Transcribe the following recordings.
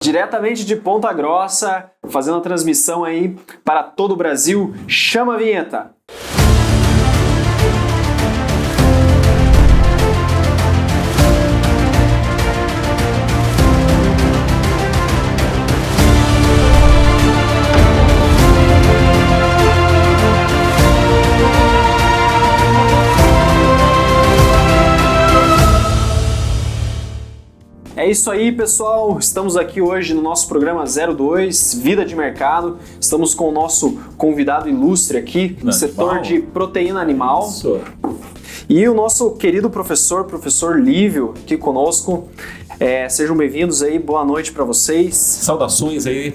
Diretamente de Ponta Grossa, fazendo a transmissão aí para todo o Brasil. Chama a vinheta! É isso aí, pessoal. Estamos aqui hoje no nosso programa 02, Vida de Mercado. Estamos com o nosso convidado ilustre aqui no setor de proteína animal. Isso. E o nosso querido professor Lívio, aqui conosco. Sejam bem-vindos aí, boa noite para vocês. Saudações aí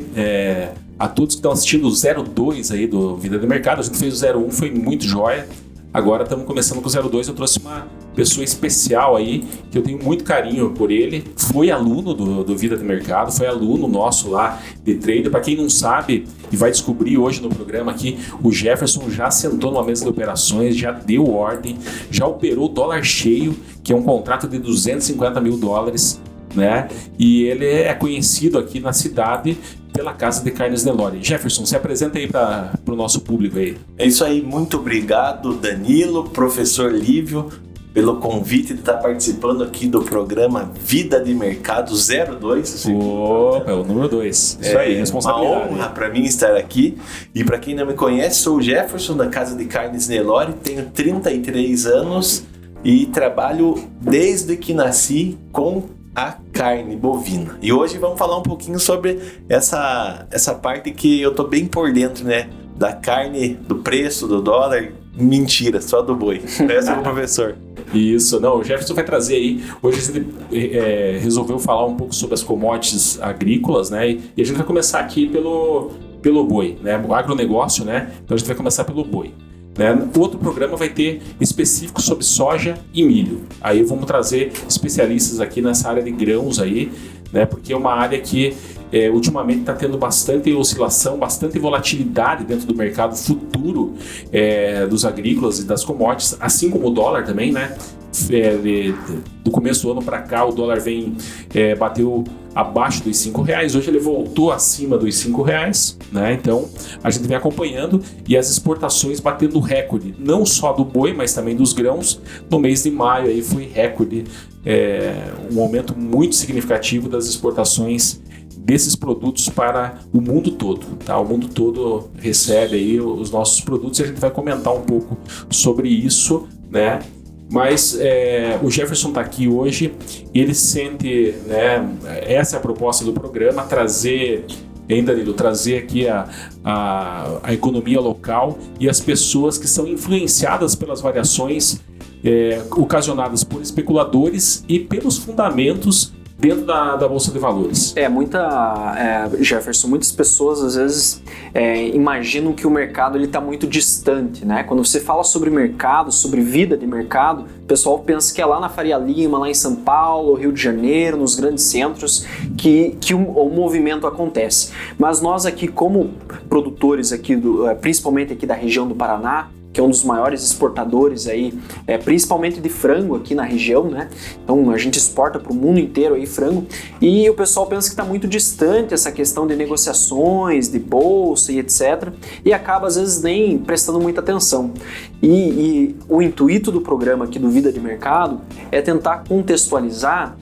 a todos que estão assistindo o 02 aí do Vida de Mercado. A gente fez o 01, foi muito joia. Agora estamos começando com o 02, eu trouxe uma pessoa especial aí, que eu tenho muito carinho por ele. Foi aluno do Vida de Mercado, foi aluno nosso lá de trader. Para quem não sabe e vai descobrir hoje no programa aqui, o Jefferson já sentou numa mesa de operações, já deu ordem, já operou dólar cheio, que é um contrato de 250 mil dólares, né? E ele é conhecido aqui na cidade pela Casa de Carnes Nelore. Jefferson, se apresenta aí para o nosso público aí. É isso aí, muito obrigado, Danilo, professor Lívio, pelo convite de estar participando aqui do programa Vida de Mercado 02. É o número 2. Isso aí, responsabilidade. É uma honra para mim estar aqui. E para quem não me conhece, sou o Jefferson, da Casa de Carnes Nelore, tenho 33 anos e trabalho desde que nasci com a carne bovina. E hoje vamos falar um pouquinho sobre essa parte que eu tô bem por dentro, né? Da carne, do preço, do dólar. Mentira, só do boi. Esse é o professor. Isso, não, o Jefferson vai trazer aí. Hoje a gente resolveu falar um pouco sobre as commodities agrícolas, né? E a gente vai começar aqui pelo boi, né? O agronegócio, né? Então a gente vai começar pelo boi. Né? O outro programa vai ter específico sobre soja e milho. Aí vamos trazer especialistas aqui nessa área de grãos aí, né? Porque é uma área que ultimamente está tendo bastante oscilação, bastante volatilidade dentro do mercado futuro dos agrícolas e das commodities, assim como o dólar também, né? Do começo do ano para cá o dólar bateu abaixo dos R$5, hoje ele voltou acima dos R$5, né? Então a gente vem acompanhando e as exportações batendo recorde, não só do boi, mas também dos grãos. No mês de maio aí foi recorde, um aumento muito significativo das exportações desses produtos para o mundo todo, tá? O mundo todo recebe aí os nossos produtos e a gente vai comentar um pouco sobre isso, né? Mas o Jefferson está aqui hoje, ele sente, né, essa é a proposta do programa, trazer aqui a economia local e as pessoas que são influenciadas pelas variações ocasionadas por especuladores e pelos fundamentos dentro da Bolsa de Valores. Jefferson, muitas pessoas às vezes imaginam que o mercado está muito distante, né? Quando você fala sobre mercado, sobre vida de mercado, o pessoal pensa que é lá na Faria Lima, lá em São Paulo, Rio de Janeiro, nos grandes centros, que o movimento acontece. Mas nós aqui, como produtores aqui principalmente aqui da região do Paraná, que é um dos maiores exportadores aí, principalmente de frango aqui na região, né? Então a gente exporta para o mundo inteiro aí frango, e o pessoal pensa que está muito distante essa questão de negociações, de bolsa e etc. E acaba às vezes nem prestando muita atenção. E o intuito do programa aqui do Vida de Mercado é tentar contextualizar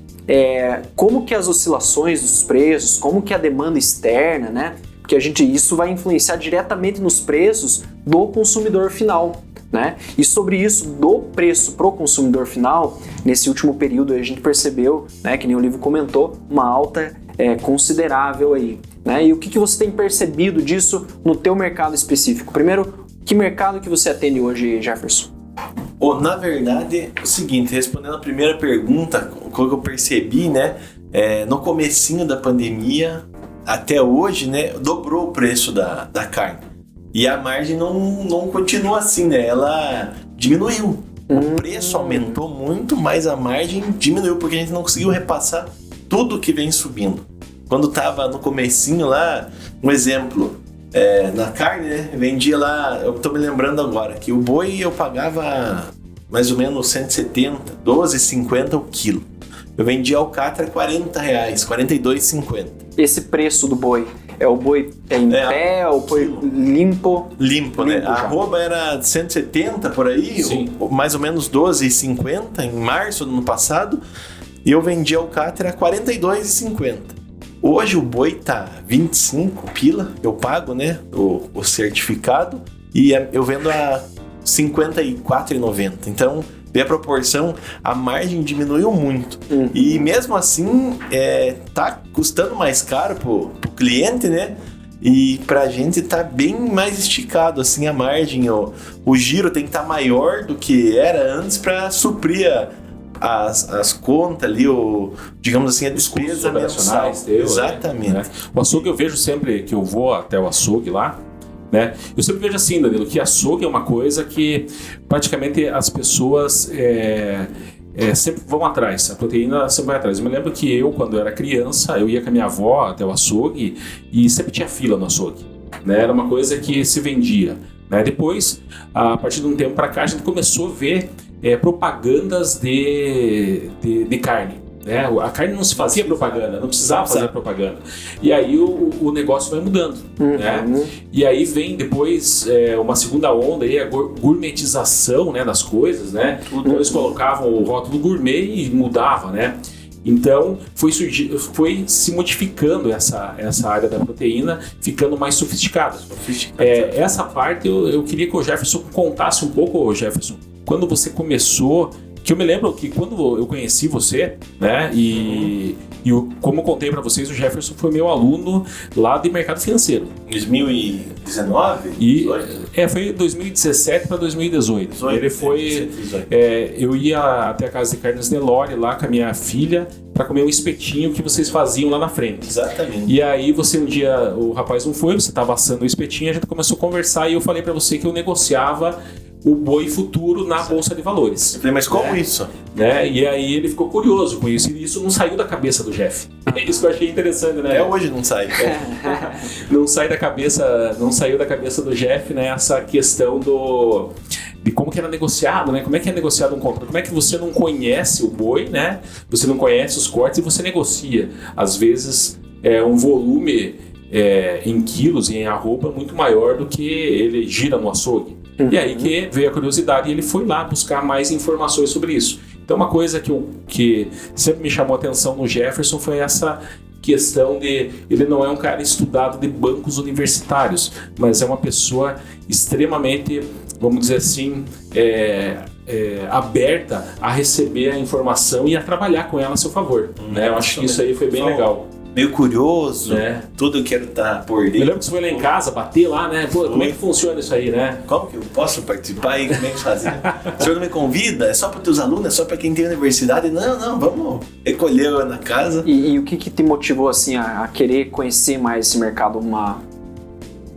como que as oscilações dos preços, como que a demanda externa, né? Porque isso vai influenciar diretamente nos preços do consumidor final, né? E sobre isso, do preço para o consumidor final, nesse último período a gente percebeu, né, que nem o Lívio comentou, uma alta considerável aí, né? E o que você tem percebido disso no teu mercado específico? Primeiro, que mercado que você atende hoje, Jefferson? Na verdade, é o seguinte, respondendo a primeira pergunta, o que eu percebi, né, no comecinho da pandemia até hoje, né, dobrou o preço da carne. E a margem não continua assim, né? Ela diminuiu. O preço aumentou muito, mas a margem diminuiu, porque a gente não conseguiu repassar tudo que vem subindo. Quando estava no comecinho lá, um exemplo, na carne, né? Vendia lá, eu estou me lembrando agora, que o boi eu pagava mais ou menos 170, 12,50 o quilo. eu vendi alcatra R$40, R$42,50. Esse preço do boi, é o boi em pé, é o boi limpo? Limpo, né? A já. arroba era 170 por aí, mais ou menos R$12,50 em março do ano passado, e eu vendi alcatra a R$42,50. Hoje o boi tá 25 pila, eu pago, né, o certificado, e eu vendo a R$54,90. Então, vê a proporção, a margem diminuiu muito. E mesmo assim, tá custando mais caro pro cliente, né? E pra gente tá bem mais esticado, assim, a margem. O giro tem que estar maior do que era antes para suprir as contas ali, digamos assim, a despesa mensal. Exatamente. Né? O açougue eu vejo sempre que eu vou até o açougue lá, né? Eu sempre vejo assim, Danilo, que açougue é uma coisa que praticamente as pessoas sempre vão atrás, a proteína sempre vai atrás. Eu me lembro que quando eu era criança, eu ia com a minha avó até o açougue e sempre tinha fila no açougue, né? Era uma coisa que se vendia, né? Depois, a partir de um tempo para cá, a gente começou a ver propagandas de carne. Né? A carne não se fazia propaganda, não precisava fazer propaganda. E aí o negócio vai mudando. Né? E aí vem depois uma segunda onda, aí, a gourmetização, né, das coisas. Né? Então eles colocavam o rótulo gourmet e mudava. Né? Então foi se modificando essa área da proteína, ficando mais sofisticada. Essa parte eu queria que o Jefferson contasse um pouco, Jefferson, quando você começou. Que eu me lembro que quando eu conheci você, né, e como eu contei para vocês, o Jefferson foi meu aluno lá de mercado financeiro. 2019? Foi 2017 para 2018. Ele foi. Eu ia até a casa de carnes Nelore lá com a minha filha para comer um espetinho que vocês faziam lá na frente. Exatamente. E aí você um dia, o rapaz não foi, você estava assando o espetinho, a gente começou a conversar e eu falei para você que eu negociava o boi futuro na Bolsa de Valores. Eu falei, mas como isso? Né? E aí ele ficou curioso com isso, e isso não saiu da cabeça do Jeff. Isso que eu achei interessante, né? Até hoje não sai. Não saiu da cabeça do Jeff, né? Essa questão de como que era negociado, né? Como é que é negociado um contrato? Como é que você não conhece o boi, né? Você não conhece os cortes e você negocia. Às vezes um volume em quilos e em arroba muito maior do que ele gira no açougue. E aí que veio a curiosidade e ele foi lá buscar mais informações sobre isso. Então uma coisa que sempre me chamou a atenção no Jefferson foi essa questão de ele não é um cara estudado de bancos universitários, mas é uma pessoa extremamente, vamos dizer assim, aberta a receber a informação e a trabalhar com ela a seu favor. Né? Eu acho que isso aí foi bem legal. Meio curioso, tudo eu quero estar por dentro. Eu lembro que você foi lá em casa, bater lá, né? Pô, como é que funciona isso aí, né? Como que eu posso participar e como é que fazer? O senhor não me convida? É só para os teus alunos? É só para quem tem universidade? Não, vamos recolher na casa. E o que te motivou assim a querer conhecer mais esse mercado?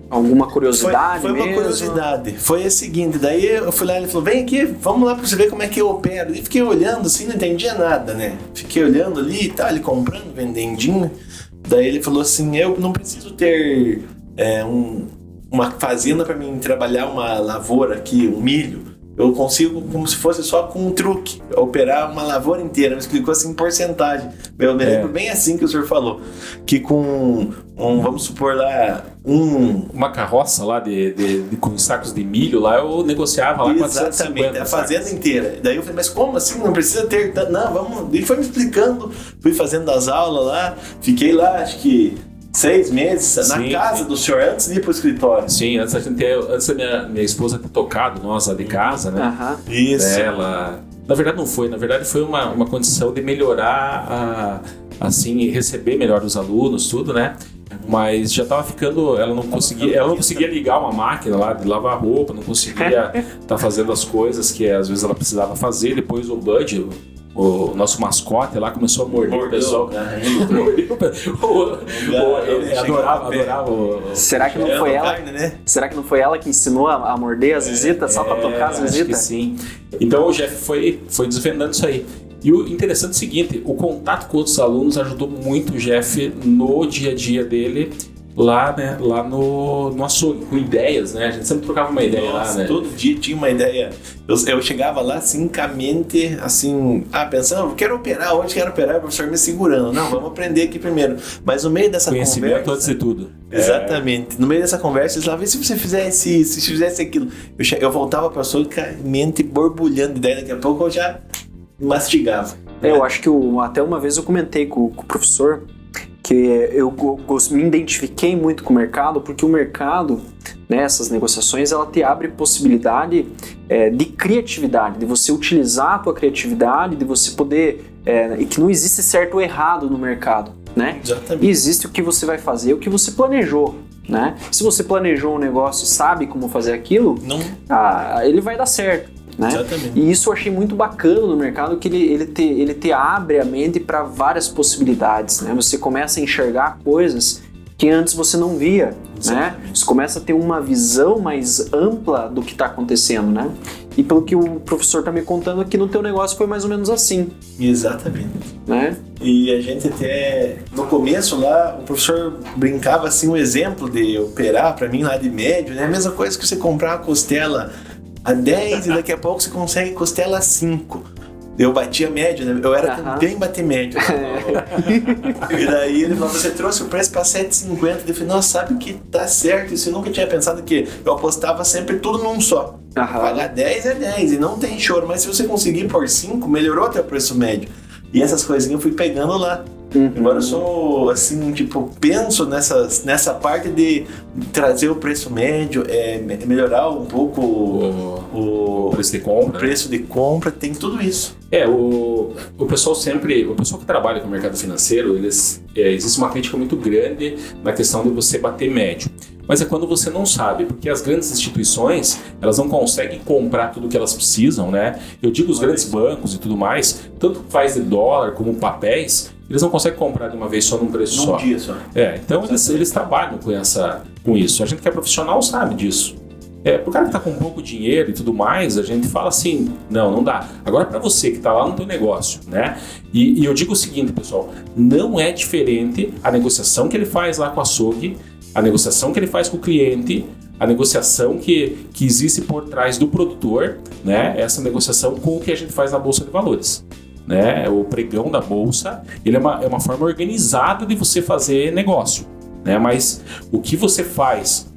Alguma curiosidade foi mesmo? Uma curiosidade. Foi o seguinte, daí eu fui lá e ele falou, vem aqui, vamos lá pra você ver como é que eu opero. E fiquei olhando assim, não entendia nada, né? Fiquei olhando ali e tal, ele comprando, vendendinho. Daí ele falou assim, eu não preciso ter uma fazenda para mim trabalhar uma lavoura aqui, um milho. Eu consigo, como se fosse só com um truque, operar uma lavoura inteira. Me explicou assim em porcentagem. Eu me lembro bem assim que o senhor falou. Que com, vamos supor lá, uma carroça lá com sacos de milho lá, eu negociava lá 450 Exatamente, a fazenda inteira. Daí eu falei, mas como assim? Não precisa ter tanto. Não, vamos. Ele foi me explicando, fui fazendo as aulas lá, fiquei lá, acho que 6 meses na casa do senhor, antes de ir pro escritório. Sim, antes da minha esposa ter tocado nós lá de casa, né? Isso. Ela, na verdade não foi, na verdade foi uma condição de melhorar, assim, receber melhor os alunos, tudo, né? Mas já estava ficando, ela não conseguia ligar uma máquina lá de lavar roupa, não conseguia estar fazendo as coisas que às vezes ela precisava fazer. Depois o Bud, o nosso mascote lá, começou a morder o pessoal. Adorava. Será que não foi ela? Carne, né? Será que não foi ela que ensinou a morder as visitas, só para tocar as visitas? Acho que sim. Então o Jeff foi desvendando isso aí. E o interessante é o seguinte, o contato com outros alunos ajudou muito o Jeff no dia a dia dele lá, né, lá no açougue, com ideias, né? A gente sempre trocava uma ideia. Nossa, lá, né? todo dia tinha uma ideia. Eu chegava lá assim, com a mente, assim, pensando, quero operar, onde quero operar, o professor me segurando. Não, vamos aprender aqui primeiro. Mas no meio dessa Conhecimento conversa... antes de tudo. Exatamente. No meio dessa conversa, eles falavam, e se você fizesse isso, se fizesse aquilo? Eu voltava para o açougue com a mente borbulhando de ideia, daqui a pouco eu já mastigava. Eu acho que até uma vez eu comentei com o professor que eu me identifiquei muito com o mercado, porque o mercado, né, essas negociações, ela te abre possibilidade de criatividade, de você utilizar a tua criatividade, de você poder... e que não existe certo ou errado no mercado, né? Exatamente. E existe o que você vai fazer, o que você planejou, né? Se você planejou um negócio e sabe como fazer aquilo, ele vai dar certo. Né? Exatamente. E isso eu achei muito bacana no mercado, que ele te abre a mente para várias possibilidades, né? Você começa a enxergar coisas que antes você não via, né? Você começa a ter uma visão mais ampla do que está acontecendo, né? E pelo que o professor está me contando aqui, no teu negócio foi mais ou menos assim. Exatamente. Né? E a gente até, no começo lá, o professor brincava assim, um exemplo de operar para mim lá de médio, né? A mesma coisa que você comprar uma costela a 10 e daqui a pouco você consegue costela a 5. Eu batia médio, né? Eu era também bater médio. E daí ele falou, você trouxe o preço para 7,50. Eu falei, nossa, sabe que tá certo. Isso eu nunca tinha pensado, que eu apostava sempre tudo num só. Pagar 10 é 10 e não tem choro. Mas se você conseguir por 5, melhorou até o preço médio. E essas coisinhas eu fui pegando lá. Agora eu sou, assim, tipo, penso nessa parte de trazer o preço médio, melhorar um pouco o preço de compra. O preço de compra, tem tudo isso. O pessoal que trabalha com o mercado financeiro, existe uma crítica muito grande na questão de você bater médio. Mas é quando você não sabe, porque as grandes instituições, elas não conseguem comprar tudo que elas precisam, né? Eu digo os grandes bancos e tudo mais, tanto faz de dólar como papéis, eles não conseguem comprar de uma vez só num preço só. Num dia só. Então eles trabalham com isso. A gente que é profissional sabe disso. Pro cara que tá com pouco dinheiro e tudo mais, a gente fala assim, não dá. Agora para você que tá lá no teu negócio, né? E eu digo o seguinte, pessoal, não é diferente a negociação que ele faz lá com a açougue, a negociação que ele faz com o cliente, a negociação que existe por trás do produtor, né? Essa negociação com o que a gente faz na Bolsa de Valores. Né? O pregão da Bolsa, ele é uma forma organizada de você fazer negócio. Né? Mas o que você faz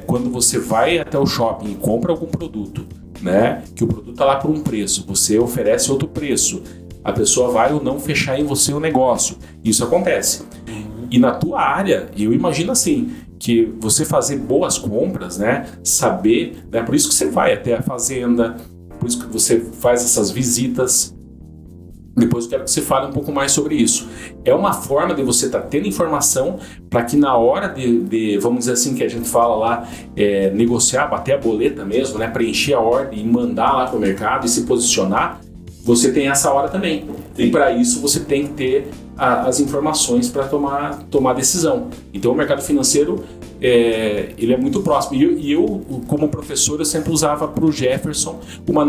quando você vai até o shopping e compra algum produto, né? Que o produto está lá por um preço, você oferece outro preço, a pessoa vai ou não fechar em você o negócio. Isso acontece. E na tua área, eu imagino assim, que você fazer boas compras, né? Saber, né? Por isso que você vai até a fazenda, por isso que você faz essas visitas. Depois eu quero que você fale um pouco mais sobre isso. É uma forma de você estar tendo informação para que na hora de, vamos dizer assim, que a gente fala lá, negociar, bater a boleta mesmo, né? Preencher a ordem e mandar lá para o mercado e se posicionar, você tem essa hora também. Sim. E para isso você tem que ter as informações para tomar decisão. Então o mercado financeiro ele é muito próximo. E eu, como professor, eu sempre usava para o Jefferson uma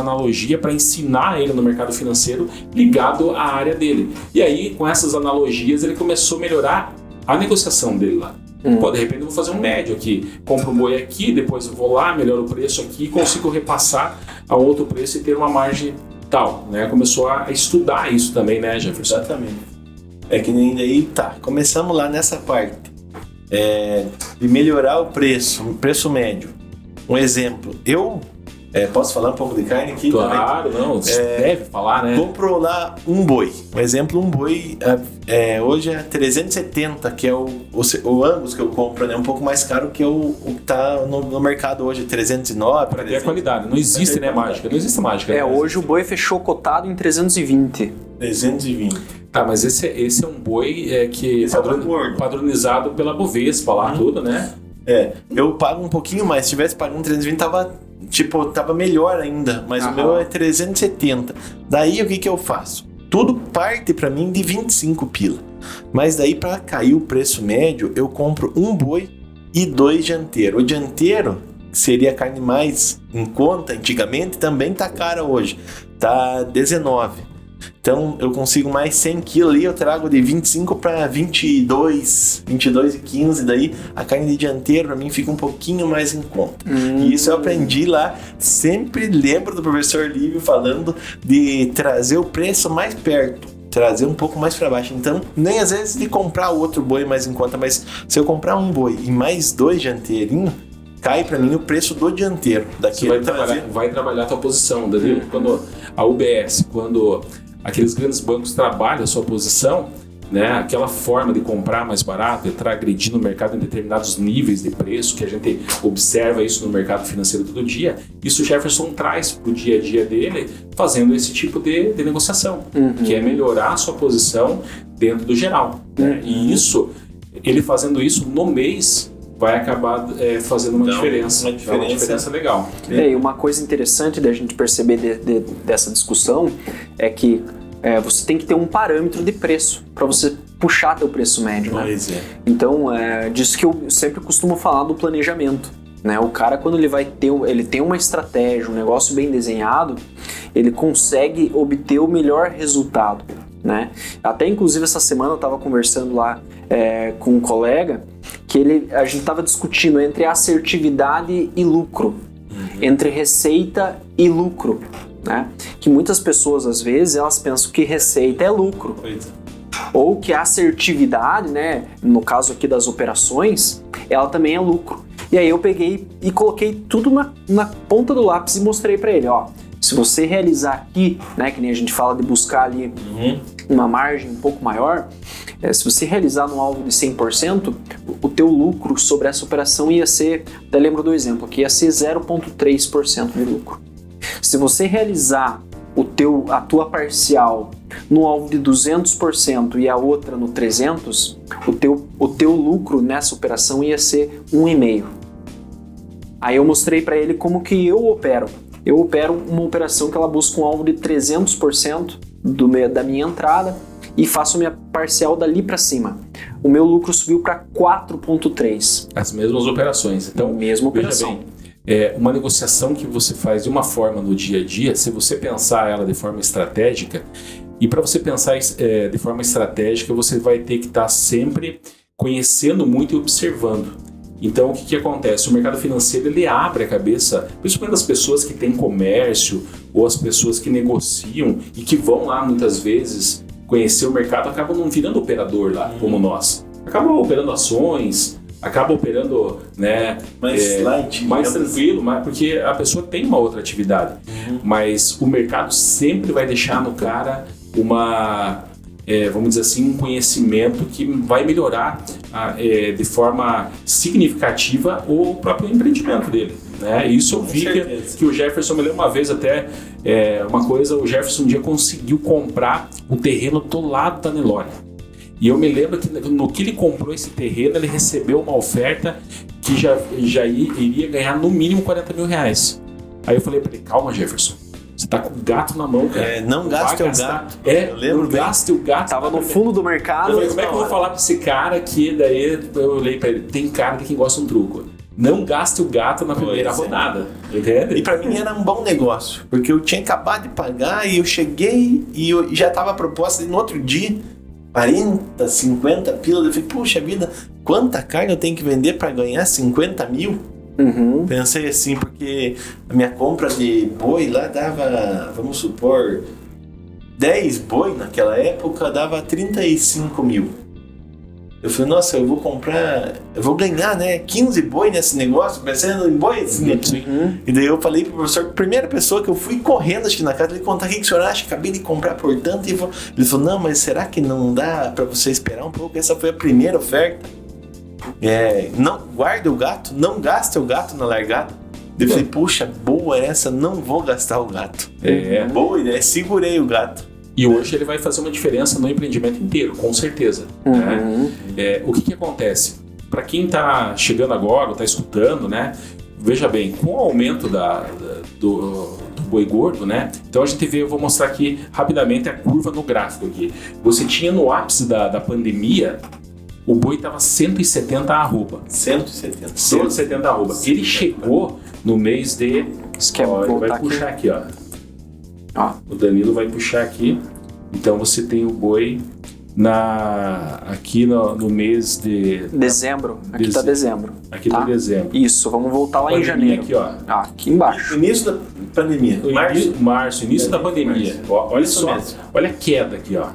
analogia para ensinar ele no mercado financeiro ligado à área dele. E aí, com essas analogias, ele começou a melhorar a negociação dele lá. Pô, de repente eu vou fazer um médio aqui, compro um boi aqui, depois eu vou lá, melhoro o preço aqui e consigo repassar a outro preço e ter uma margem tal, né? Começou a estudar isso também, né, Jefferson? Exatamente. Que nem daí, começamos lá nessa parte de melhorar o preço médio. Um exemplo, eu posso falar um pouco de carne aqui? Claro, também? Não, deve falar, né? Compro lá um boi. Um exemplo, um boi hoje é 370, que é o Angus que eu compro, né? Um pouco mais caro que o que tá no mercado hoje, 309. Para ter a qualidade. Não existe, né, mágica? Não existe mágica. Né? Hoje o boi fechou cotado em 320. 320. Tá, mas esse é um boi que padronizado pela Bovespa lá, tudo, né? Eu pago um pouquinho mais. Se tivesse pagando 320, tava melhor ainda. Mas o meu é 370. Daí o que eu faço? Tudo parte pra mim de 25 pila. Mas daí pra cair o preço médio, eu compro um boi e 2 dianteiros. O dianteiro, que seria a carne mais em conta antigamente, também tá cara hoje. Tá 19. Então eu consigo mais 100 kg ali, eu trago de 25 para 22,15, daí a carne de dianteiro para mim fica um pouquinho mais em conta. E isso eu aprendi lá, sempre lembro do professor Lívio falando de trazer o preço mais perto, trazer um pouco mais para baixo. Então, nem às vezes de comprar outro boi mais em conta, mas se eu comprar um boi e mais 2 dianteirinhos, cai para mim o preço do dianteiro. Você vai trabalhar a tua posição, Danilo. Quando a UBS, quando aqueles grandes bancos trabalham a sua posição, né, aquela forma de comprar mais barato, entrar agredindo o mercado em determinados níveis de preço, que a gente observa isso no mercado financeiro todo dia, isso o Jefferson traz para o dia a dia dele, fazendo esse tipo de negociação, que é melhorar a sua posição dentro do geral. Né? E isso, ele fazendo isso no mês, vai acabar fazendo uma diferença. Uma diferença legal. E uma coisa interessante da gente perceber dessa discussão é que você tem que ter um parâmetro de preço para você puxar teu preço médio, né? Pois é. Então, disso que eu sempre costumo falar do planejamento, né? O cara, quando ele tem uma estratégia, um negócio bem desenhado, ele consegue obter o melhor resultado, né? Até, inclusive, essa semana eu estava conversando lá com um colega que a gente estava discutindo entre assertividade e lucro, entre receita e lucro, né? Que muitas pessoas, às vezes, elas pensam que receita é lucro. Ou que a assertividade, né, no caso aqui das operações, ela também é lucro. E aí eu peguei e coloquei tudo na ponta do lápis e mostrei para ele, ó, se você realizar aqui, né, que nem a gente fala de buscar ali uma margem um pouco maior, se você realizar no alvo de 100%, o teu lucro sobre essa operação ia ser, até lembro do exemplo aqui, ia ser 0,3% de lucro. Se você realizar a tua parcial no alvo de 200% e a outra no 300%, o teu lucro nessa operação ia ser 1,5%. Aí eu mostrei para ele como que eu opero. Eu opero uma operação que ela busca um alvo de 300% da minha entrada e faço minha parcial dali para cima. O meu lucro subiu para 4,3%. As mesmas operações. Então, mesma operação. Veja bem, uma negociação que você faz de uma forma no dia a dia, se você pensar ela de forma estratégica, e para você pensar de forma estratégica, você vai ter que estar sempre conhecendo muito e observando. Então, o que acontece? O mercado financeiro, ele abre a cabeça, principalmente das pessoas que têm comércio, ou as pessoas que negociam e que vão lá, muitas vezes, conhecer o mercado, acabam não virando operador lá, como nós. Acabam operando ações, acaba operando, né, mais tranquilo, porque a pessoa tem uma outra atividade. Mas o mercado sempre vai deixar no cara vamos dizer assim, um conhecimento que vai melhorar de forma significativa o próprio empreendimento dele. Né? Isso eu vi que o Jefferson, me lembro uma vez até, o Jefferson um dia conseguiu comprar um terreno do lado da Nelore. E eu me lembro que no que ele comprou esse terreno, ele recebeu uma oferta que já iria ganhar no mínimo 40 mil reais. Aí eu falei para ele, calma, Jefferson, você tá com o gato na mão, cara. Não gaste o gato. Eu lembro não gaste o gato. Tava no fundo do mercado. Eu falei, como é que eu vou falar pra esse cara que daí eu olhei pra ele, tem cara de quem gosta de um truco. Não gaste o gato na primeira rodada. Entende? E pra mim era um bom negócio, porque eu tinha acabado de pagar e eu cheguei e já tava a proposta e no outro dia 40, 50 pila. Eu falei, puxa vida, quanta carne eu tenho que vender pra ganhar 50 mil? Pensei assim, porque a minha compra de boi lá dava, vamos supor, 10 boi naquela época dava 35 mil. Eu falei, nossa, eu vou ganhar, né, 15 boi nesse negócio, pensando em boi. E daí eu falei pro professor, primeira pessoa que eu fui correndo acho que na casa, ele contar o que o senhor acha, acabei de comprar por tanto. Ele falou, não, mas será que não dá pra você esperar um pouco? Essa foi a primeira oferta. Não guarde o gato, não gaste o gato na largada. Eu falei, puxa, boa essa, não vou gastar o gato. Boa ideia, segurei o gato. E hoje ele vai fazer uma diferença no empreendimento inteiro, com certeza. Né? O que acontece? Para quem está chegando agora, ou está escutando, né? Veja bem, com o aumento do boi gordo, né? Então a gente vê, eu vou mostrar aqui rapidamente a curva no gráfico aqui. Você tinha no ápice da pandemia, o boi estava 170 arroba. 170 arroba. Ele chegou no mês de... Ele vai puxar aqui, ó. O Danilo vai puxar aqui. Então você tem o boi aqui no mês de... Dezembro. Aqui tá dezembro. Aqui tá dezembro. Isso, vamos voltar lá em janeiro. Aqui, ó. Aqui embaixo. Início da pandemia. Março, início da pandemia. Olha só, olha a queda aqui, ó.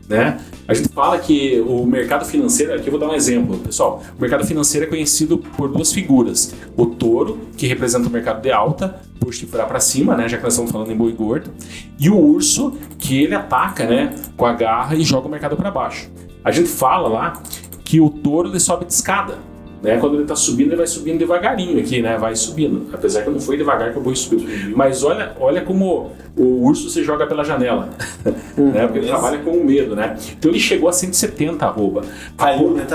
Né? A gente fala que o mercado financeiro, aqui eu vou dar um exemplo, pessoal. O mercado financeiro é conhecido por duas figuras. O touro, que representa o mercado de alta, por chifrar para cima, né? Já que nós estamos falando em boi gordo. E o urso, que ele ataca, né? Com a garra e joga o mercado para baixo. A gente fala lá que o touro ele sobe de escada. Né? Quando ele está subindo, ele vai subindo devagarinho aqui, né? Vai subindo. Apesar que não foi devagar que o boi subiu. Mas olha como o urso se joga pela janela. Né? Porque ele trabalha com o medo, né? Então ele chegou a 170 arroba. Caiu, né?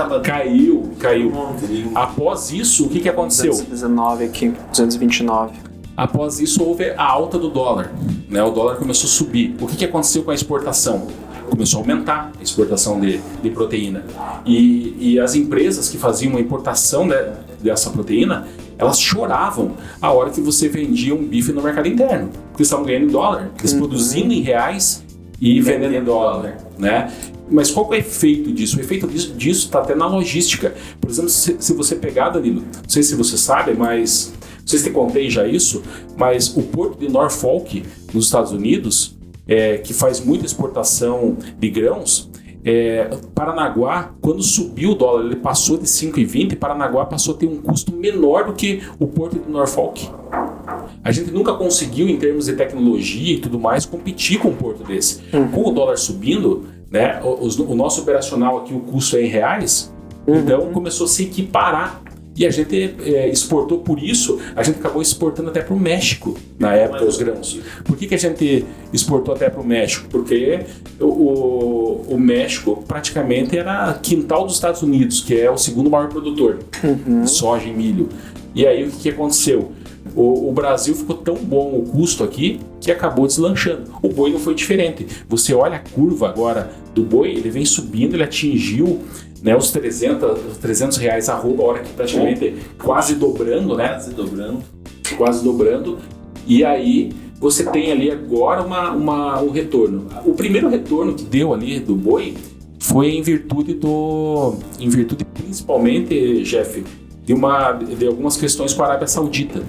Caiu. Após isso, o que aconteceu? 219 aqui, 229. Após isso, houve a alta do dólar. Né? O dólar começou a subir. O que aconteceu com a exportação? Começou a aumentar a exportação de proteína. E as empresas que faziam a importação dessa proteína, elas choravam a hora que você vendia um bife no mercado interno. Porque estavam ganhando em dólar, eles produzindo em reais e vendendo em dólar. Né? Mas qual é o efeito disso? O efeito disso está até na logística. Por exemplo, se você pegar, Danilo, não sei se você sabe, mas não sei se te contei já isso, mas o porto de Norfolk, nos Estados Unidos, que faz muita exportação de grãos, Paranaguá, quando subiu o dólar, ele passou de 5,20, Paranaguá passou a ter um custo menor do que o porto de Norfolk. A gente nunca conseguiu, em termos de tecnologia e tudo mais, competir com um porto desse. Com o dólar subindo, né, o nosso operacional aqui, o custo é em reais, então começou a se equiparar. E a gente exportou por isso, a gente acabou exportando até para o México, na época, os grãos. Por que a gente exportou até para o México? Porque o México praticamente era quintal dos Estados Unidos, que é o segundo maior produtor de soja e milho. E aí o que aconteceu? O Brasil ficou tão bom o custo aqui que acabou deslanchando. O boi não foi diferente. Você olha a curva agora do boi, ele vem subindo, ele atingiu, né, os 300 reais arroba, a hora que praticamente quase dobrando, né? Quase dobrando. E aí você tem ali agora um retorno. O primeiro retorno que deu ali do boi foi em virtude principalmente, Jeff, de algumas questões com a Arábia Saudita.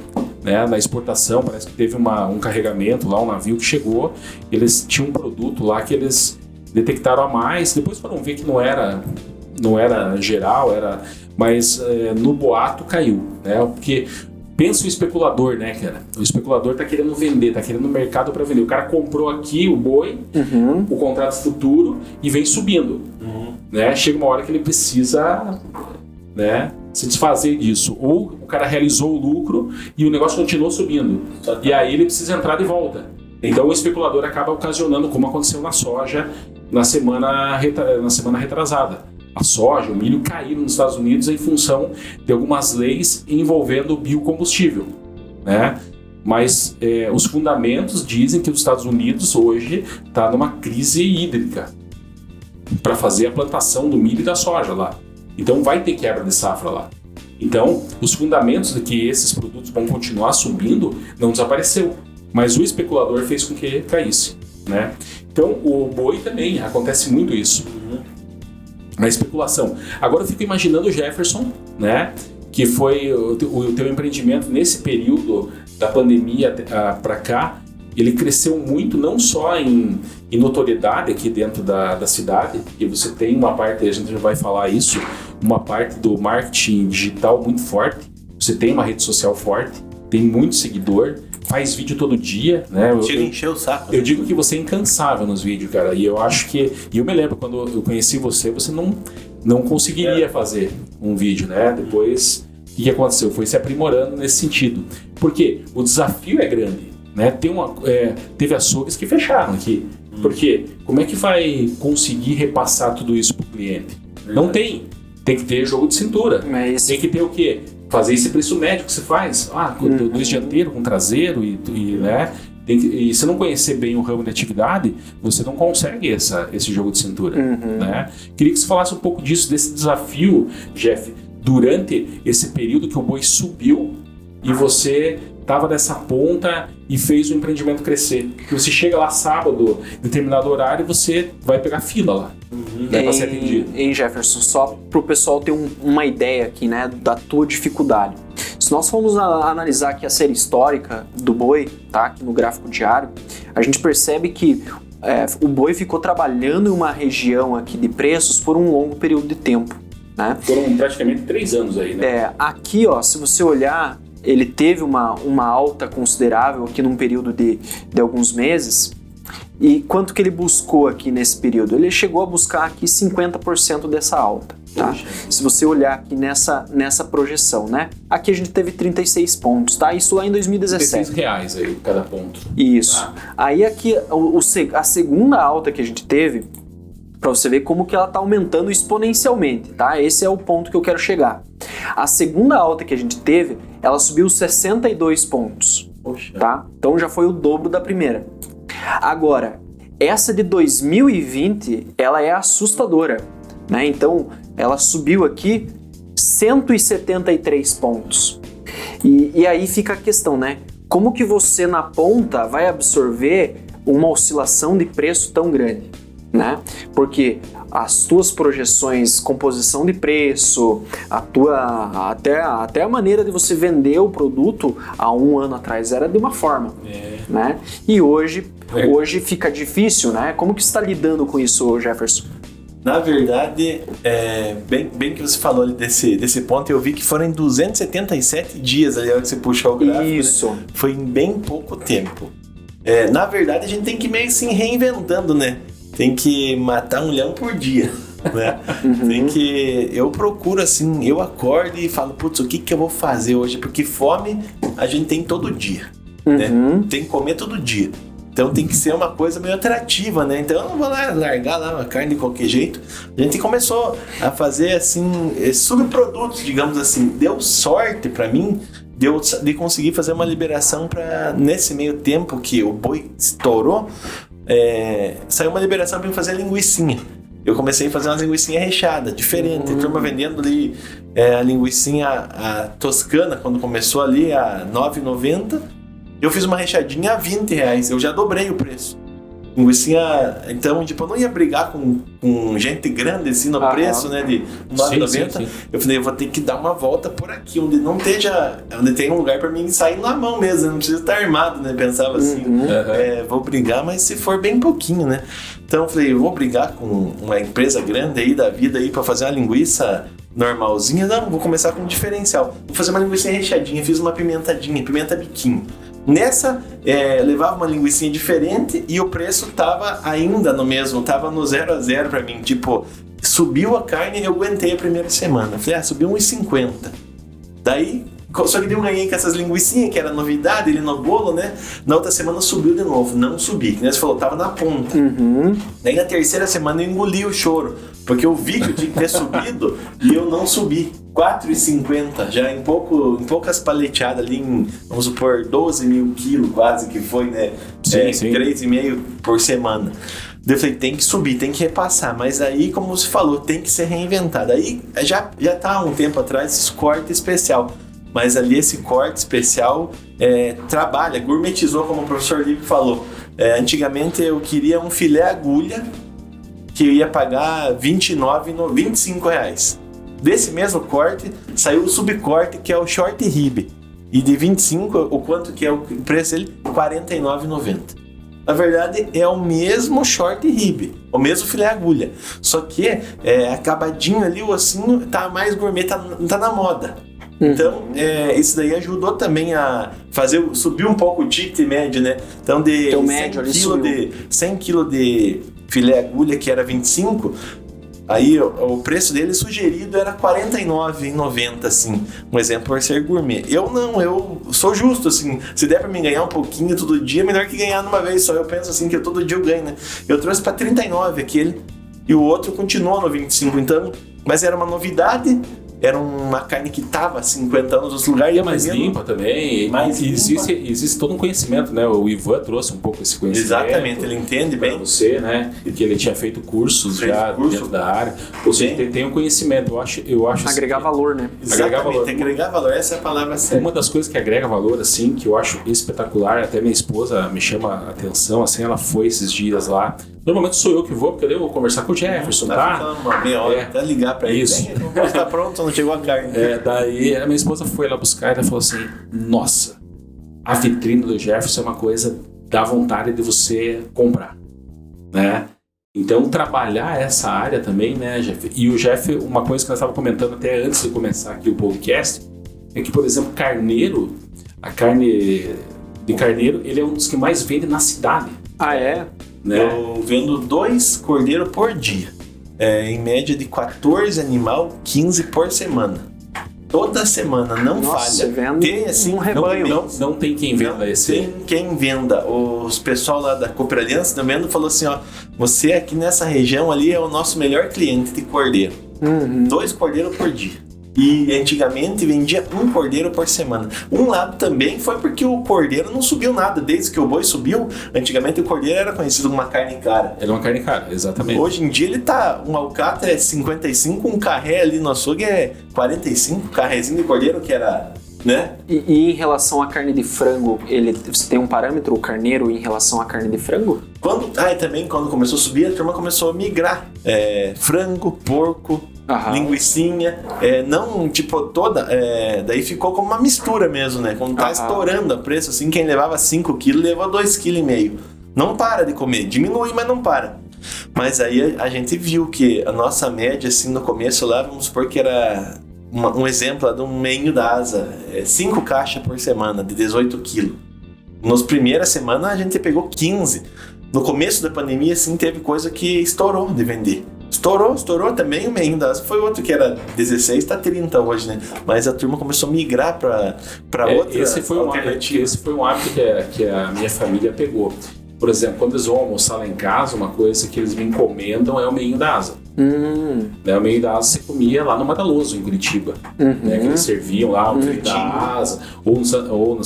Né, na exportação, parece que teve um carregamento lá, um navio que chegou, eles tinham um produto lá que eles detectaram a mais, depois foram ver que não era geral, mas no boato caiu, né, porque pensa o especulador, né, cara? O especulador tá querendo vender, tá querendo mercado para vender, o cara comprou aqui o boi, o contrato futuro e vem subindo, né, chega uma hora que ele precisa, né, se desfazer disso, ou o cara realizou o lucro e o negócio continuou subindo, e aí ele precisa entrar de volta. Então o especulador acaba ocasionando, como aconteceu na soja na semana retrasada. A soja, o milho caíram nos Estados Unidos em função de algumas leis envolvendo biocombustível, né? Mas os fundamentos dizem que os Estados Unidos hoje está numa crise hídrica para fazer a plantação do milho e da soja lá. Então vai ter quebra de safra lá. Então, os fundamentos de que esses produtos vão continuar subindo não desapareceu, mas o especulador fez com que caísse, né? Então, o boi também acontece muito isso, na especulação. Agora eu fico imaginando o Jefferson, né? Que foi o teu empreendimento nesse período da pandemia para cá. Ele cresceu muito, não só em notoriedade aqui dentro da cidade, e você tem uma parte, a gente já vai falar isso, uma parte do marketing digital muito forte, você tem uma rede social forte, tem muito seguidor, faz vídeo todo dia, né? Chega a encher o saco. Eu digo que você é incansável nos vídeos, cara, e eu acho que... E eu me lembro, quando eu conheci você não conseguiria fazer um vídeo, né? Depois, o que aconteceu? Foi se aprimorando nesse sentido. Porque o desafio é grande. Né? Teve açougues que fecharam aqui. Porque como é que vai conseguir repassar tudo isso para o cliente? Não tem. Tem que ter jogo de cintura. Mas... Tem que ter o quê? Fazer esse preço médio que você faz. Com dois dianteiros, com traseiro né? E se não conhecer bem o ramo de atividade, você não consegue esse jogo de cintura. Né? Queria que você falasse um pouco disso, desse desafio, Jeff, durante esse período que o boi subiu e você estava nessa ponta e fez o empreendimento crescer. Porque você chega lá sábado, determinado horário, você vai pegar fila lá. Para ser atendido. Em Jefferson, só para o pessoal ter uma ideia aqui, né, da tua dificuldade. Se nós formos analisar aqui a série histórica do boi, tá, aqui no gráfico diário, a gente percebe que o boi ficou trabalhando em uma região aqui de preços por um longo período de tempo, né? Foram praticamente 3 anos aí, né? Aqui, ó, se você olhar, ele teve uma alta considerável aqui num período de alguns meses. E quanto que ele buscou aqui nesse período? Ele chegou a buscar aqui 50% dessa alta, tá? Se você olhar aqui nessa projeção, né? Aqui a gente teve 36 pontos, tá? Isso lá em 2017. R$36 aí cada ponto. Isso. Tá. Aí aqui, a segunda alta que a gente teve, para você ver como que ela tá aumentando exponencialmente, tá? Esse é o ponto que eu quero chegar. A segunda alta que a gente teve, ela subiu 62 pontos, tá? Então já foi o dobro da primeira. Agora, essa de 2020, ela é assustadora, né? Então, ela subiu aqui 173 pontos. E aí fica a questão, né? Como que você na ponta vai absorver uma oscilação de preço tão grande, né? Porque as tuas projeções, composição de preço, até a maneira de você vender o produto há um ano atrás era de uma forma, né? E hoje fica difícil, né? Como que você está lidando com isso, Jefferson? Na verdade, bem que você falou ali desse ponto, eu vi que foram em 277 dias ali, a hora que você puxou o gráfico. Isso. Né? Foi em bem pouco tempo. Na verdade, a gente tem que ir meio assim reinventando, né? Tem que matar um leão por dia, né? Tem que... Eu procuro assim, eu acordo e falo, putz, o que eu vou fazer hoje? Porque fome a gente tem todo dia, né? Tem que comer todo dia. Então tem que ser uma coisa meio atrativa, né? Então eu não vou lá largar lá uma carne de qualquer jeito. A gente começou a fazer assim, subprodutos, digamos assim. Deu sorte pra mim de conseguir fazer uma liberação para nesse meio tempo que o boi estourou, saiu uma liberação para eu fazer linguicinha. Eu comecei a fazer uma linguicinha recheada, diferente. A turma vendendo ali a linguicinha a toscana, quando começou ali a R$ 9,90. Eu fiz uma rechadinha a R$20, eu já dobrei o preço. Linguicinha, então, tipo, eu não ia brigar com gente grande assim no preço, né, de R$9,90. Sim. Eu falei, eu vou ter que dar uma volta por aqui, onde tem um lugar pra mim sair na mão mesmo, não precisa estar armado, né, pensava assim, vou brigar, mas se for bem pouquinho, né. Então eu falei, eu vou brigar com uma empresa grande aí da vida aí pra fazer uma linguiça normalzinha, não, vou começar com um diferencial. Vou fazer uma linguiça recheadinha, fiz uma pimentadinha, pimenta biquinho. Nessa, levava uma linguicinha diferente e o preço tava ainda no mesmo, tava no 0 a 0 pra mim. Tipo, subiu a carne e eu aguentei a primeira semana. Falei, subiu 1,50. Daí, só que eu ganhei com essas linguicinhas, que era novidade ali no bolo, né? Na outra semana subiu de novo, não subi. Que nem você falou, tava na ponta. Daí na terceira semana eu engoli o choro, porque eu vi que eu tinha que ter subido e eu não subi. 4,50, já em poucas paleteadas ali, vamos supor, 12 mil quilos quase que foi, né? Sim. 3,5 por semana. Daí eu falei, tem que subir, tem que repassar, mas aí, como você falou, tem que ser reinventado. Aí já tá há um tempo atrás esse corte especial, mas ali esse corte especial trabalha, gourmetizou, como o professor Lipe falou. Antigamente eu queria um filé agulha que eu ia pagar R$29,25. Desse mesmo corte, saiu o subcorte, que é o short rib. E de 25, o quanto que é o preço dele? R$49,90. Na verdade, é o mesmo short rib, o mesmo filé agulha. Só que acabadinho ali, o ossinho tá mais gourmet, tá na moda. Então, isso daí ajudou também a subir um pouco o ticket médio, né? Então, de 100 kg de filé agulha, que era 25, aí o preço dele sugerido era R$49,90, assim, um exemplo por ser gourmet. Eu sou justo, assim, se der pra mim ganhar um pouquinho todo dia, melhor que ganhar numa vez só. Eu penso assim, que todo dia eu ganho, né? Eu trouxe pra R$39 aquele, e o outro continua no 25, então, mas era uma novidade, era uma carne que estava há 50 anos nos lugares. E é mais limpa também. Existe todo um conhecimento, né? O Ivan trouxe um pouco esse conhecimento. Exatamente, ele entende bem. Você, né? Que ele tinha feito cursos dentro da área. Ou seja, tem um conhecimento. Eu acho agregar valor, né? Exatamente, agregar valor, essa é a palavra certa. Uma das coisas que agrega valor, assim, que eu acho espetacular, até minha esposa me chama a atenção, assim, ela foi esses dias lá. Normalmente sou eu que vou, porque eu devo conversar com o Jefferson, tá? Uma meia hora, até ligar pra ele. Isso. Tá pronto, não chegou a carne. Daí a minha esposa foi lá buscar e ela falou assim, nossa, a vitrine do Jefferson é uma coisa dá vontade de você comprar, né? Então, trabalhar essa área também, né, Jeff? E o Jeff, uma coisa que nós estávamos comentando até antes de começar aqui o podcast, é que, por exemplo, carneiro, a carne de carneiro, ele é um dos que mais vende na cidade. Ah, é? Né? Eu vendo 2 cordeiros por dia. Em média de 14 animal, 15 por semana. Toda semana, não Nossa, falha. Vendo tem assim, um rebanho. Não tem quem venda esse. Tem quem venda. Os pessoal lá da Cooper Aliança também falou assim, ó, você aqui nessa região ali é o nosso melhor cliente de cordeiro. 2 cordeiros por dia. E antigamente vendia 1 cordeiro por semana. Um lado também foi porque o cordeiro não subiu nada. Desde que o boi subiu, antigamente o cordeiro era conhecido como uma carne cara. Era uma carne cara, exatamente. Hoje em dia ele tá, um alcatra é 55, um carré ali no açougue é 45, carrezinho de cordeiro que era, né? E em relação à carne de frango, você tem um parâmetro, o carneiro, em relação à carne de frango? Também quando começou a subir, a turma começou a migrar. Frango, porco, linguicinha, não tipo toda, daí ficou como uma mistura mesmo, né? Quando tá estourando o preço, assim, quem levava 5 kg levou 2,5 kg. Não para de comer, diminui, mas não para. Mas aí a gente viu que a nossa média, assim, no começo lá, vamos supor que era um exemplo lá de um meinho da asa, 5 caixas por semana, de 18 kg. Nas primeiras semanas a gente pegou 15. No começo da pandemia, assim, teve coisa que estourou de vender. Estourou também o meinho da asa. Foi outro que era 16, tá 30 hoje, né? Mas a turma começou a migrar pra outra esse foi alternativa. Esse foi um hábito que a minha família pegou. Por exemplo, quando eles vão almoçar lá em casa, uma coisa que eles me encomendam é o meinho da asa. O meinho da asa você comia lá no Madaloso, em Curitiba. Né, que eles serviam lá o meinho da asa. Ou em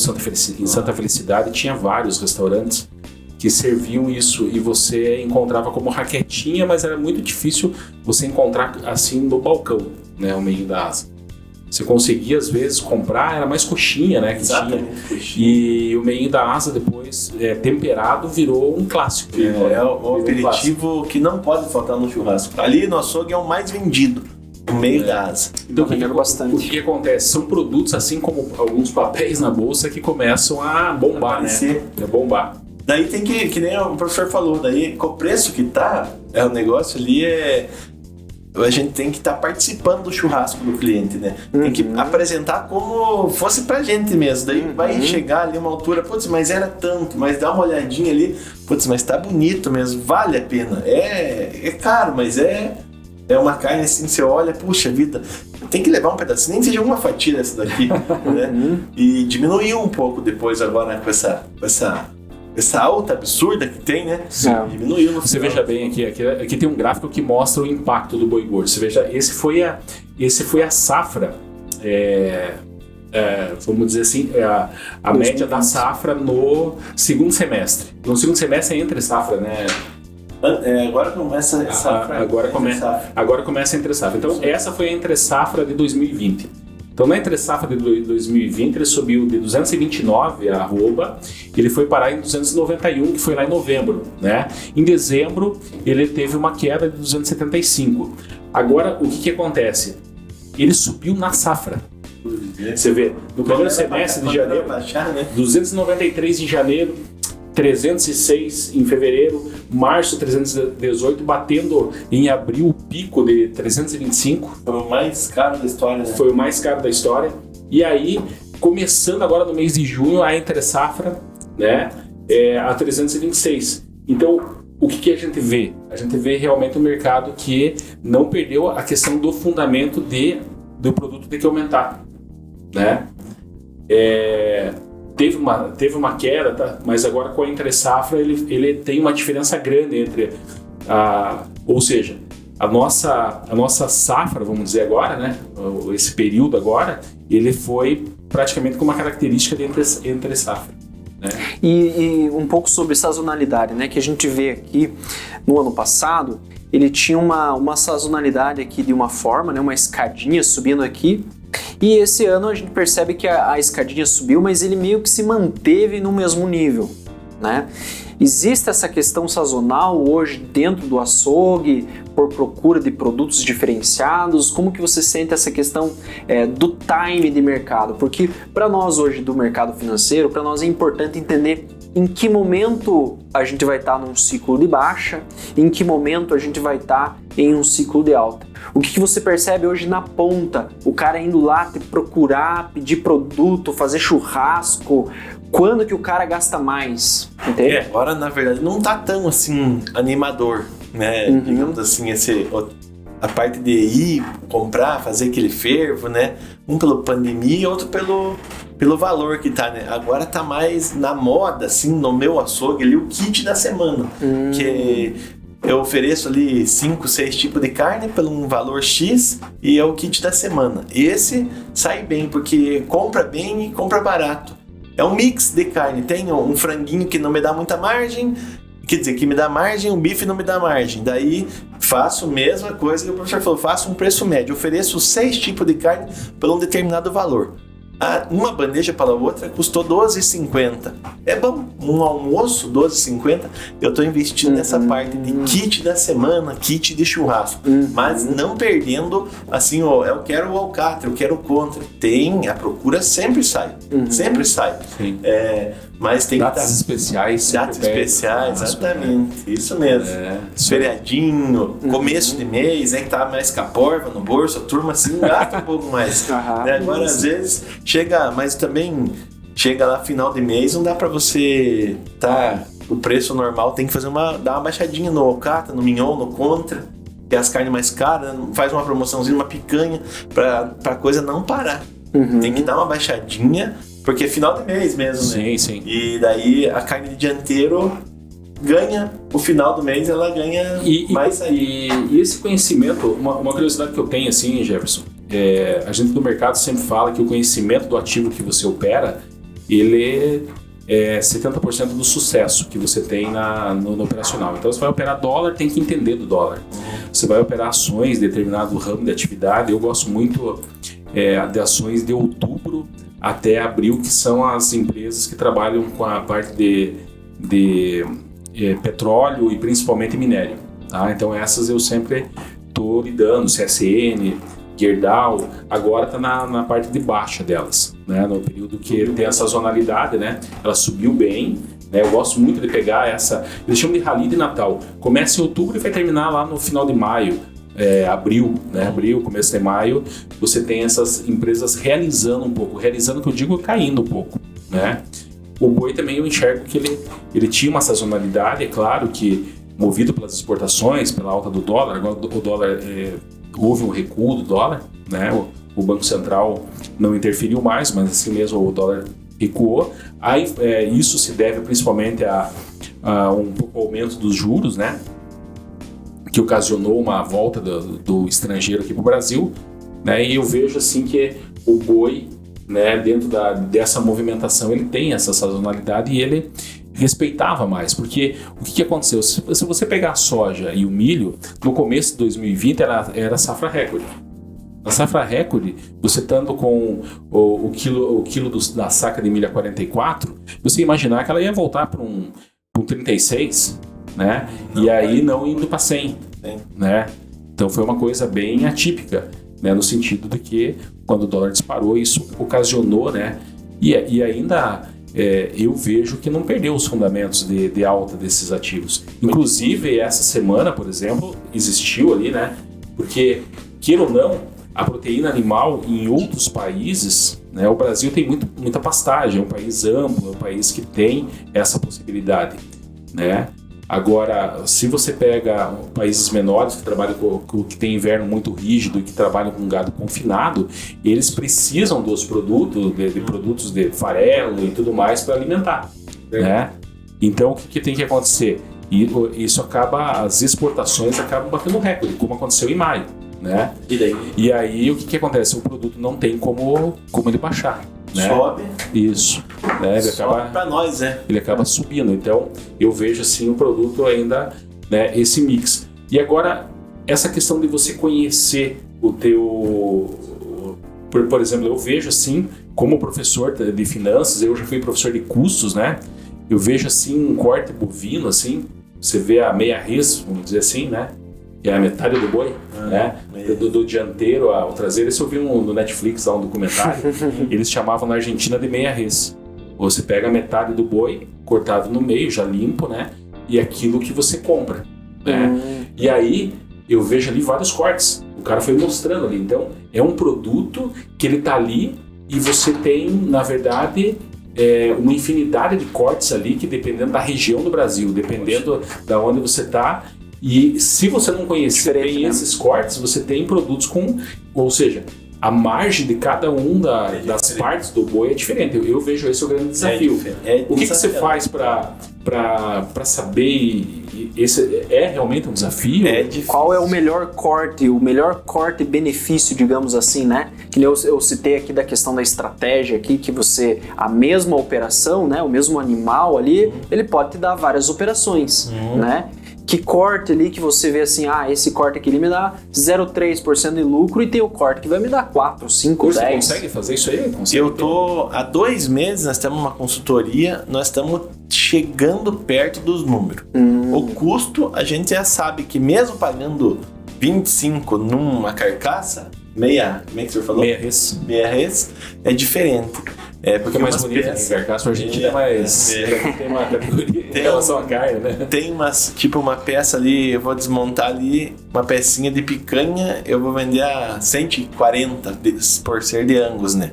Santa Felicidade tinha vários restaurantes que serviam isso e você encontrava como raquetinha, mas era muito difícil você encontrar assim no balcão, né, o meinho da asa. Você conseguia às vezes comprar, era mais coxinha, né, que Exatamente, tinha. coxinha. E o meinho da asa depois, temperado, virou um clássico. É o aperitivo que não pode faltar no churrasco. Ali no açougue é o mais vendido, o meio da asa. Então, o bastante. que acontece? São produtos, assim como alguns papéis na bolsa, que começam a bombar, né? A bombar. Daí tem que nem o professor falou, daí com o preço que tá, o negócio ali a gente tem que estar participando do churrasco do cliente, né? Tem que apresentar como fosse pra gente mesmo. Daí vai chegar ali uma altura, putz, mas era tanto, mas dá uma olhadinha ali, putz, mas tá bonito mesmo, vale a pena. É caro, mas é uma carne assim, você olha, puxa vida, tem que levar um pedacinho, nem que seja uma fatia dessa daqui, né? E diminuiu um pouco depois agora, né, com essa alta absurda que tem, né? Diminuiu no Você final. veja bem aqui tem um gráfico que mostra o impacto do boi gordo. Você veja, esse foi a safra, vamos dizer assim, a média da safra no segundo semestre. No segundo semestre é entre safra, né? Agora começa a safra. Agora começa a entre safra. Então, essa foi a entre safra de 2020. Então, na entre safra de 2020, ele subiu de 229 arroba, ele foi parar em 291, que foi lá em novembro, né? Em dezembro, ele teve uma queda de 275. Agora, o que acontece? Ele subiu na safra. Você vê, no primeiro semestre de janeiro, 293 em janeiro, 306 em fevereiro, março 318, batendo em abril o pico de 325. Foi o mais caro da história, né? Foi o mais caro da história. E aí, começando agora no mês de junho, a entre safra, né, a 326. Então, o que a gente vê? A gente vê realmente um mercado que não perdeu a questão do fundamento do produto ter que aumentar, né? Teve uma queda, tá? Mas agora com a entre safra ele tem uma diferença grande entre ou seja, a nossa safra, vamos dizer agora, né? Esse período agora, ele foi praticamente com uma característica de entre safra. Né? E um pouco sobre sazonalidade, né? Que a gente vê aqui no ano passado, ele tinha uma sazonalidade aqui de uma forma, né? Uma escadinha subindo aqui. E esse ano a gente percebe que a escadinha subiu, mas ele meio que se manteve no mesmo nível, né? Existe essa questão sazonal hoje dentro do açougue, por procura de produtos diferenciados? Como que você sente essa questão do time de mercado? Porque para nós hoje do mercado financeiro, para nós é importante entender em que momento a gente vai estar num ciclo de baixa, em que momento a gente vai estar em um ciclo de alta. O que você percebe hoje na ponta? O cara indo lá te procurar, pedir produto, fazer churrasco. Quando que o cara gasta mais? Entende? Agora, na verdade, não tá tão assim animador, né? Digamos assim, a parte de ir comprar, fazer aquele fervo, né? Um pela pandemia e outro pelo valor que tá, né? Agora tá mais na moda, assim, no meu açougue ali, o kit da semana. Que eu ofereço ali 5, 6 tipos de carne por um valor X e é o kit da semana. Esse sai bem, porque compra bem e compra barato. É um mix de carne. Tem um franguinho que não me dá muita margem, quer dizer, que me dá margem, um bife não me dá margem. Daí faço a mesma coisa que o professor falou, faço um preço médio. Ofereço 6 tipos de carne por um determinado valor. Uma bandeja para a outra custou R$12,50. É bom, um almoço, R$12,50. Eu estou investindo nessa parte de kit da semana, kit de churrasco. Mas não perdendo, assim, eu quero o alcatra, eu quero o contra. A procura sempre sai. Sempre sai. Sim. Mas tem datas especiais. Datas especiais, exatamente. Isso mesmo. Feriadinho, começo de mês, que tá mais caporva no bolso, a turma assim gasta um pouco mais. Agora, às vezes, mas também chega lá final de mês, não dá pra você o preço normal, tem que dar uma baixadinha no alcatra, no mignon, no contra, que é as carnes mais caras, né? Faz uma promoçãozinha, uma picanha, pra coisa não parar. Tem que dar uma baixadinha, porque é final de mês mesmo, né? Sim. E daí a carne de dianteiro ganha, o final do mês ela ganha mais aí. E esse conhecimento, uma curiosidade que eu tenho assim, Jefferson, a gente do mercado sempre fala que o conhecimento do ativo que você opera, ele é 70% do sucesso que você tem no operacional. Então você vai operar dólar, tem que entender do dólar. Você vai operar ações, determinado ramo de atividade. Eu gosto muito de ações de outubro até abril, que são as empresas que trabalham com a parte de petróleo e principalmente minério. Tá? Então essas eu sempre estou lidando, CSN, Gerdau, agora está na parte de baixa delas, né? No período que tem a sazonalidade, né? Ela subiu bem, né? Eu gosto muito de pegar eles chamam de rally de Natal, começa em outubro e vai terminar lá no final de maio, abril, né? Abril, começo de maio, você tem essas empresas realizando que eu digo caindo um pouco, né? O boi também eu enxergo que ele tinha uma sazonalidade, é claro que movido pelas exportações, pela alta do dólar, agora o dólar houve um recuo do dólar, né? O Banco Central não interferiu mais, mas assim mesmo o dólar recuou. Aí, isso se deve principalmente a um pouco aumento dos juros, né? Que ocasionou uma volta do estrangeiro aqui para o Brasil, né? E eu vejo assim que o boi, né, dentro dessa movimentação, ele tem essa sazonalidade e ele respeitava mais, porque o que aconteceu? Se você pegar a soja e o milho, no começo de 2020 era safra recorde. Na safra recorde, você estando com o quilo da saca de milho a 44, você imaginar que ela ia voltar para um 36, né? E aí não indo para 100, né? Então foi uma coisa bem atípica, né? No sentido de que quando o dólar disparou, isso ocasionou, né? E ainda eu vejo que não perdeu os fundamentos de alta desses ativos. Inclusive, essa semana, por exemplo, existiu ali, né? Porque, queira ou não, a proteína animal em outros países, né? O Brasil tem muita pastagem, é um país amplo, é um país que tem essa possibilidade, né? Agora, se você pega países menores que trabalham que tem inverno muito rígido e que trabalham com gado confinado, eles precisam dos produtos, de produtos de farelo e tudo mais para alimentar, né? Então, o que tem que acontecer? E isso acaba, as exportações acabam batendo recorde, como aconteceu em maio, né? E daí? E aí o que acontece? O produto não tem como ele baixar, né? Sobe. Isso, né? Sobe pra nós, né? Ele acaba subindo. Então eu vejo assim o produto ainda, né, esse mix. E agora essa questão de você conhecer o teu, por exemplo, eu vejo assim, como professor de finanças, eu já fui professor de custos, né? Eu vejo assim um corte bovino, assim, você vê a meia res, vamos dizer assim, né? Que é a metade do boi, né? Do dianteiro ao traseiro. Esse eu vi no Netflix, lá um documentário, eles chamavam na Argentina de meia res. Você pega a metade do boi, cortado no meio, já limpo, né? E aquilo que você compra, né? E aí eu vejo ali vários cortes. O cara foi mostrando ali. Então é um produto que ele tá ali e você tem, na verdade, uma infinidade de cortes ali que dependendo da região do Brasil, dependendo da onde você está. E se você não conhecer bem esses cortes, você tem produtos com... Ou seja, a margem de cada das partes do boi é diferente. Eu vejo esse o grande desafio. O que você faz para saber... Esse é realmente um desafio? Qual é o melhor corte benefício, digamos assim, né? Que eu citei aqui da questão da estratégia aqui, que você, a mesma operação, né? O mesmo animal ali, ele pode te dar várias operações, né? Que corte ali que você vê assim, esse corte aqui ele me dá 0,3% de lucro e tem o corte que vai me dar 4, 5, 10. Você consegue fazer isso aí? Eu tô há 2 meses, nós temos uma consultoria, nós estamos chegando perto dos números. O custo, a gente já sabe que mesmo pagando 25 numa carcaça, como é que você falou? Meia res, é diferente. Porque é mais bonito, carcaça, a Argentina é mais... Tem uma categoria em relação à carne, né? Tem uma peça ali, eu vou desmontar ali, uma pecinha de picanha, eu vou vender a 140 por ser de Angus, né?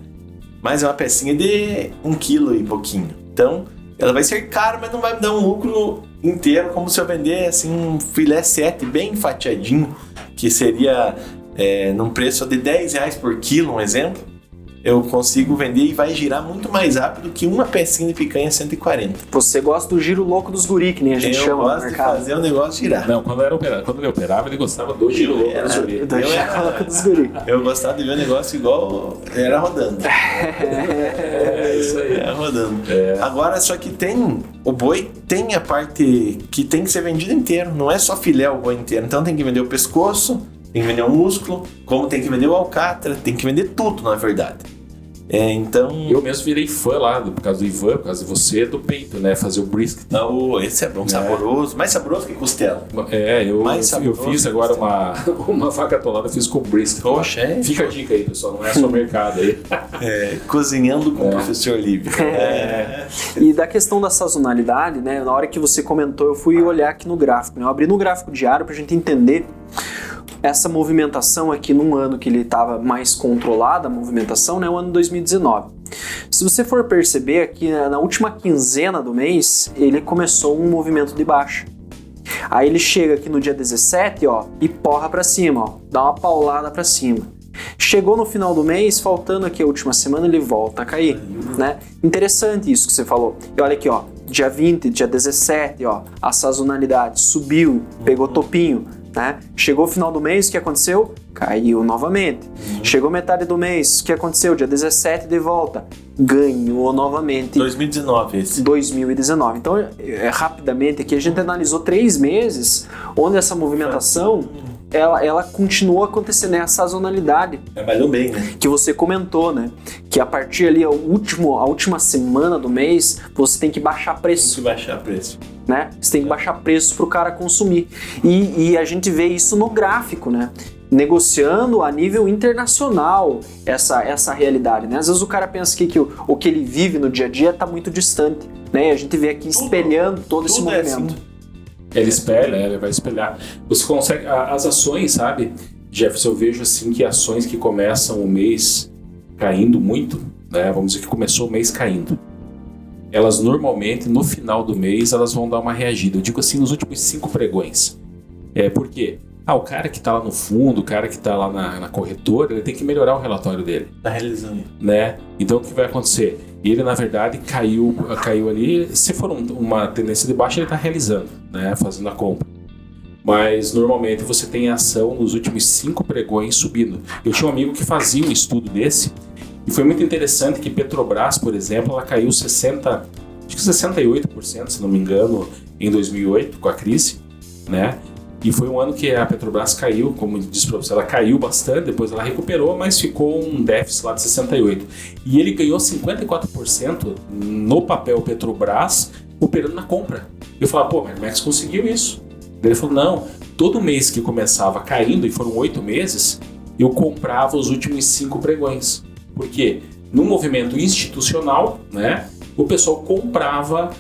Mas é uma pecinha de 1 quilo e pouquinho. Então, ela vai ser cara, mas não vai me dar um lucro inteiro, como se eu vender assim um filé 7 bem fatiadinho, que seria num preço de R$10 por quilo, um exemplo. Eu consigo vender e vai girar muito mais rápido que uma pecinha de picanha 140. Você gosta do giro louco dos guri, que nem a gente chama no mercado. Eu gosto de fazer o negócio girar. Não, quando ele operava, ele gostava do giro louco dos guri. Do giro louco dos guri. Eu gostava de ver o negócio igual era rodando. Isso aí. Era rodando. Agora, só que o boi tem a parte que tem que ser vendido inteiro. Não é só filé o boi inteiro. Então tem que vender o pescoço, tem que vender o músculo, como tem que vender o alcatra, tem que vender tudo, na verdade. Então... Eu mesmo virei fã lá, por causa do Ivan, por causa de você, do peito, né? Fazer o brisket. Esse é bom, saboroso. Mais saboroso que costela. Eu fiz agora uma vaca atolada, fiz com brisket. Poxa, Fica a dica aí, pessoal, não é só mercado aí. Cozinhando com o professor Líbio. E da questão da sazonalidade, né? Na hora que você comentou, eu fui olhar aqui no gráfico, né? Eu abri no gráfico diário pra gente entender essa movimentação aqui num ano que ele estava mais controlada, a movimentação, né, o ano 2019. Se você for perceber aqui na última quinzena do mês, ele começou um movimento de baixa. Aí ele chega aqui no dia 17, e porra para cima, dá uma paulada para cima. Chegou no final do mês, faltando aqui a última semana, ele volta a cair, né? Interessante isso que você falou. E olha aqui, dia 20, dia 17, a sazonalidade subiu, pegou topinho. Né? Chegou o final do mês, o que aconteceu? Caiu novamente. Chegou metade do mês, o que aconteceu? Dia 17 de volta, ganhou novamente. 2019 esse. 2019. Então, rapidamente aqui, a gente analisou 3 meses onde essa movimentação ela continua acontecendo, a sazonalidade. Trabalhou bem, né? Que você comentou, né? Que a partir ali, a última semana do mês, você tem que baixar preço. Tem que baixar preço. Né? Você tem que baixar preço para o cara consumir. E a gente vê isso no gráfico, né? Negociando a nível internacional essa realidade, né? Às vezes o cara pensa que o que ele vive no dia a dia está muito distante, né? E a gente vê aqui espelhando todo esse movimento. Ele espelha, ele vai espelhar. Você consegue... As ações, sabe, Jefferson, eu vejo assim que ações que começam o mês caindo muito, né? Vamos dizer que começou o mês caindo. Elas normalmente, no final do mês, elas vão dar uma reagida. Eu digo assim, nos últimos 5 pregões. Por quê? o cara que está lá no fundo, o cara que está lá na corretora, ele tem que melhorar o relatório dele. Tá realizando. Né? Então, o que vai acontecer? Ele, na verdade, caiu ali. Se for uma tendência de baixa, ele está realizando, né? Fazendo a compra. Mas, normalmente, você tem ação nos últimos 5 pregões subindo. Eu tinha um amigo que fazia um estudo desse, e foi muito interessante que Petrobras, por exemplo, ela caiu 68%, se não me engano, em 2008, com a crise, né? E foi um ano que a Petrobras caiu, como disse para você, ela caiu bastante, depois ela recuperou, mas ficou um déficit lá de 68%. E ele ganhou 54% no papel Petrobras, operando na compra. Eu falava, pô, mas como é que você conseguiu isso? Ele falou, não, todo mês que começava caindo, e foram 8 meses, eu comprava os últimos 5 pregões. Por quê? No movimento institucional, né, o pessoal comprava,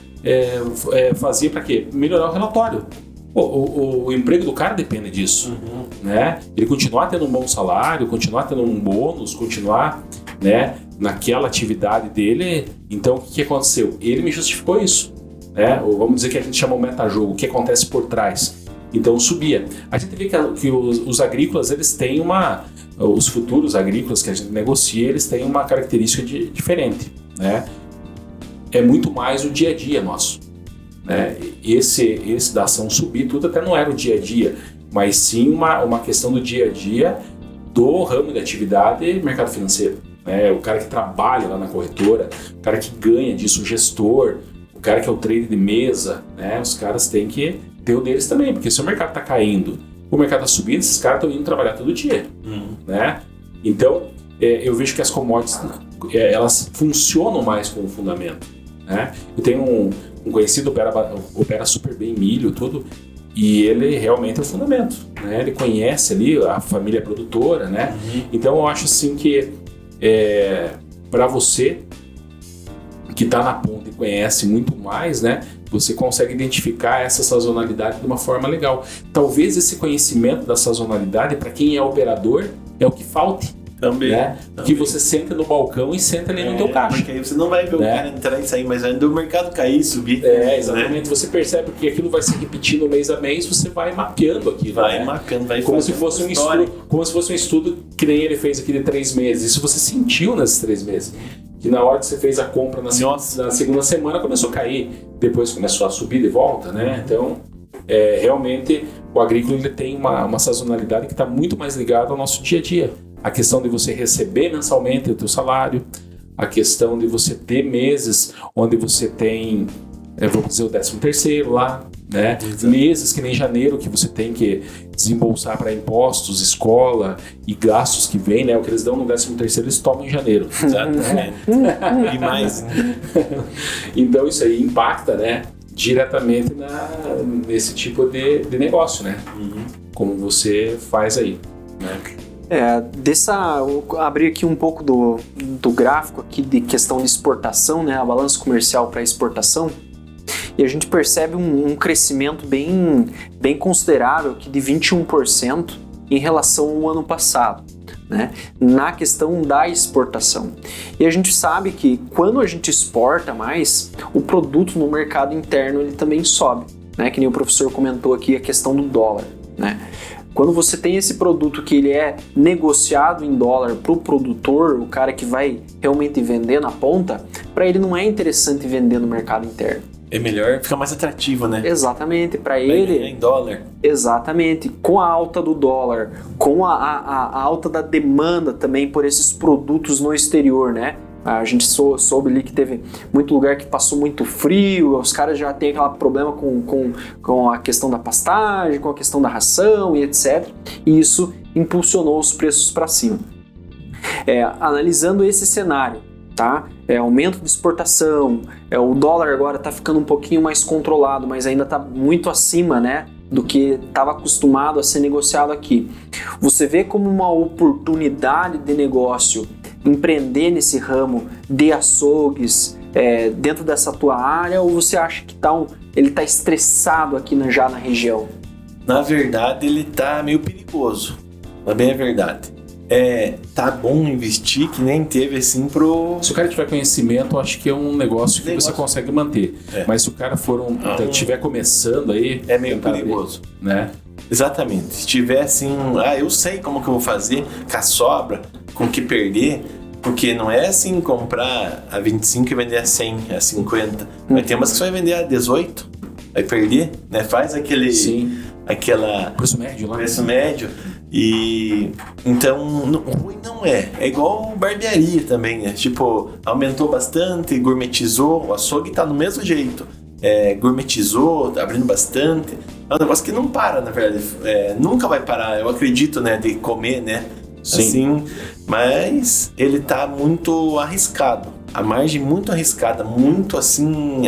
fazia para quê? Melhorar o relatório. O emprego do cara depende disso, né? Ele continuar tendo um bom salário, continuar tendo um bônus, continuar, né, naquela atividade dele. Então, o que aconteceu? Ele me justificou isso, né? Ou vamos dizer que a gente chama o metajogo, o que acontece por trás. Então, subia. A gente vê que os agrícolas, eles têm os futuros agrícolas que a gente negocia, eles têm uma característica diferente, né? É muito mais o dia a dia nosso. Esse da ação subir, tudo até não era o dia a dia, mas sim uma questão do dia a dia do ramo de atividade mercado financeiro, né? O cara que trabalha lá na corretora, o cara que ganha disso, o gestor, o cara que é o trader de mesa, né? Os caras têm que ter o deles também, porque se o mercado está caindo, o mercado está subindo, esses caras estão indo trabalhar todo dia, né? Então, eu vejo que as commodities, elas funcionam mais com o fundamento, né? Eu tenho um conhecido, opera super bem milho, tudo, e ele realmente é o fundamento, né? Ele conhece ali a família produtora, né? Então eu acho assim que para você que está na ponta e conhece muito mais, né? Você consegue identificar essa sazonalidade de uma forma legal. Talvez esse conhecimento da sazonalidade, para quem é operador, é o que falte. Também. Né? Que você senta no balcão e senta ali no teu caixa. Porque aí você não vai ver o cara entrar e sair, mas ainda o mercado cair e subir. Exatamente. Né? Você percebe que aquilo vai se repetindo mês a mês, você vai mapeando aquilo. Vai mapeando, vai como se fosse um estudo, como se fosse um estudo que nem ele fez aqui de 3 meses. Isso você sentiu nesses 3 meses. Que na hora que você fez a compra na segunda semana começou a cair, depois começou a subir de volta, né? Então, realmente, o agrícola ele tem uma sazonalidade que está muito mais ligada ao nosso dia a dia. A questão de você receber mensalmente o teu salário, a questão de você ter meses onde você tem, vamos dizer, o 13º lá, né? Meses que nem janeiro que você tem que desembolsar para impostos, escola e gastos que vem, né? O que eles dão no 13º eles tomam em janeiro. Exatamente. E mais. Então isso aí impacta, né? Diretamente nesse tipo de negócio, né? Como você faz aí, né? Eu abri aqui um pouco do gráfico aqui de questão de exportação, né, a balança comercial para exportação, e a gente percebe um crescimento bem considerável aqui de 21% em relação ao ano passado, né, na questão da exportação. E a gente sabe que quando a gente exporta mais, o produto no mercado interno ele também sobe, né, que nem o professor comentou aqui a questão do dólar, né. Quando você tem esse produto que ele é negociado em dólar para o produtor, o cara que vai realmente vender na ponta, para ele não é interessante vender no mercado interno. É melhor, fica mais atrativo, né? Exatamente, para ele... em dólar. Exatamente, com a alta do dólar, com a alta da demanda também por esses produtos no exterior, né? A gente soube ali que teve muito lugar que passou muito frio, os caras já têm aquele problema com a questão da pastagem, com a questão da ração e etc. E isso impulsionou os preços para cima. Analisando esse cenário, tá? Aumento de exportação, o dólar agora está ficando um pouquinho mais controlado, mas ainda está muito acima, né, do que estava acostumado a ser negociado aqui. Você vê como uma oportunidade de negócio empreender nesse ramo de açougues dentro dessa tua área, ou você acha que ele está estressado aqui já na região? Na verdade, ele está meio perigoso. Também é verdade. Tá bom investir, que nem teve assim pro... Se o cara tiver conhecimento, eu acho que é um negócio que você consegue manter. Mas se o cara estiver começando aí... É meio perigoso. Né? Exatamente. Se tiver assim, eu sei como que eu vou fazer com a sobra, com o que perder, porque não é assim comprar a 25 e vender a 100, a 50. Vai ter umas que você vai vender a 18, vai perder, né? Faz aquele... Sim. Aquela... Preço médio lá. Preço médio. E... Então, ruim não é. É igual barbearia também, né? Tipo, aumentou bastante, gourmetizou, o açougue tá no mesmo jeito. Gourmetizou, tá abrindo bastante. É um negócio que não para, na verdade. Nunca vai parar, eu acredito, né? De comer, né? Sim. Assim, mas ele tá muito arriscado. A margem muito arriscada, muito assim,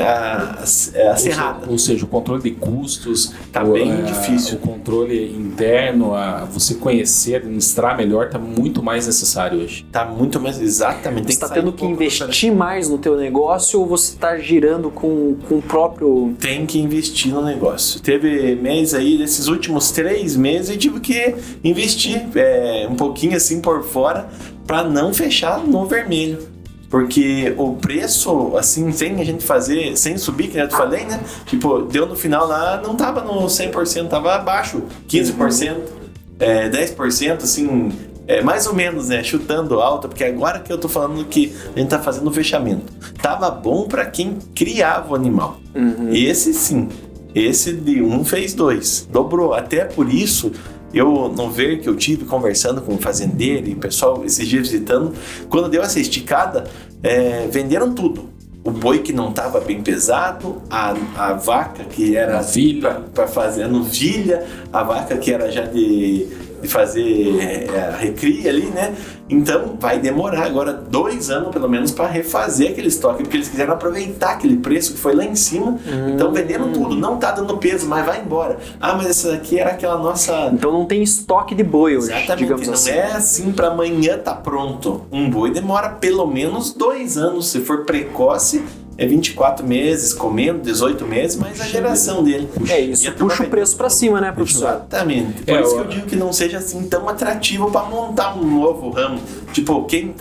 acirrada. Ou seja, o controle de custos tá bem difícil. O controle interno, você conhecer, administrar melhor, tá muito mais necessário hoje. Tá muito mais, exatamente. Você está tendo que investir mais no teu negócio ou você está girando com o próprio... Tem que investir no negócio. Teve mês aí, desses últimos 3 meses, eu tive que investir um pouquinho assim por fora para não fechar no vermelho. Porque o preço, assim, sem a gente fazer, sem subir, que eu te falei, né? Tipo, deu no final lá, não tava no 100%, tava abaixo, 15%, 10%, assim, mais ou menos, né? Chutando alto, porque agora que eu tô falando que a gente tá fazendo o fechamento. Tava bom para quem criava o animal. Esse sim, esse de 1 fez 2, dobrou. Até por isso... Eu, no ver que eu tive conversando com o fazendeiro e o pessoal esses dias visitando, quando deu essa esticada, venderam tudo. O boi que não estava bem pesado, a vaca que era para fazer a novilha, a vaca que era já de fazer a recria ali, né? Então vai demorar agora 2 anos pelo menos para refazer aquele estoque, porque eles quiseram aproveitar aquele preço que foi lá em cima. Então venderam tudo, não tá dando peso, mas vai embora. Mas essa daqui era aquela nossa... Então não tem estoque de boi hoje, digamos não assim. É assim para amanhã tá pronto. Um boi demora pelo menos 2 anos, se for precoce. 24 meses comendo, 18 meses, mas a geração dele. Isso puxa o preço para cima, né, professor? Exatamente. Por isso que eu digo que não seja assim tão atrativo para montar um novo ramo. Tipo, quem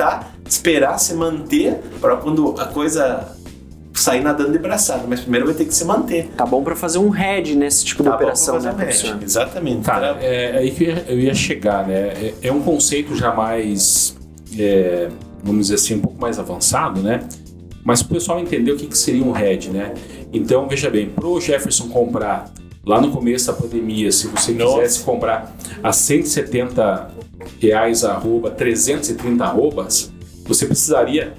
esperar se manter para quando a coisa sair nadando de braçada, mas primeiro vai ter que se manter. Tá bom para fazer um hedge nesse tipo de operação, né, professor? Exatamente. Cara, aí que eu ia chegar, né? É um conceito já mais, vamos dizer assim, um pouco mais avançado, né? Mas para o pessoal entender o que seria um hedge, né? Então, veja bem, para o Jefferson comprar lá no começo da pandemia, se você quisesse comprar a R$170 arroba, 330 arrobas, você precisaria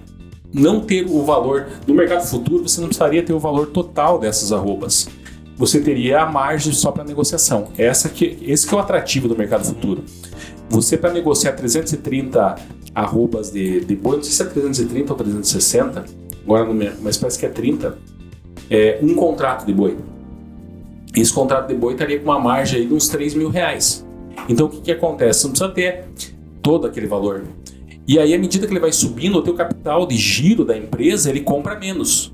não ter o valor, no mercado futuro, você não precisaria ter o valor total dessas arrobas. Você teria a margem só para negociação. Esse que é o atrativo do mercado futuro. Você, para negociar 330 arrobas de boi, não sei se é 330 ou 360, agora mas parece que é 30, um contrato de boi. Esse contrato de boi estaria com uma margem aí de uns R$3.000. Então o que acontece? Você não precisa ter todo aquele valor. E aí, à medida que ele vai subindo, o teu capital de giro da empresa, ele compra menos.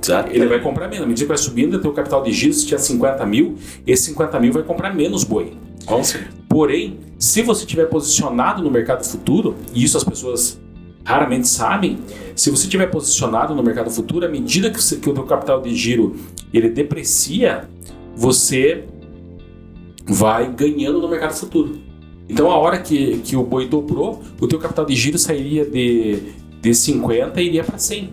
Exato. Ele vai comprar menos. À medida que vai subindo, o teu capital de giro, se tinha 50 mil, esse 50 mil vai comprar menos boi. Com certeza. Porém, se você estiver posicionado no mercado futuro, e isso as pessoas raramente sabem, se você estiver posicionado no mercado futuro, à medida que o teu capital de giro ele deprecia, você vai ganhando no mercado futuro. Então, a hora que o boi dobrou, o teu capital de giro sairia de 50 e iria para 100.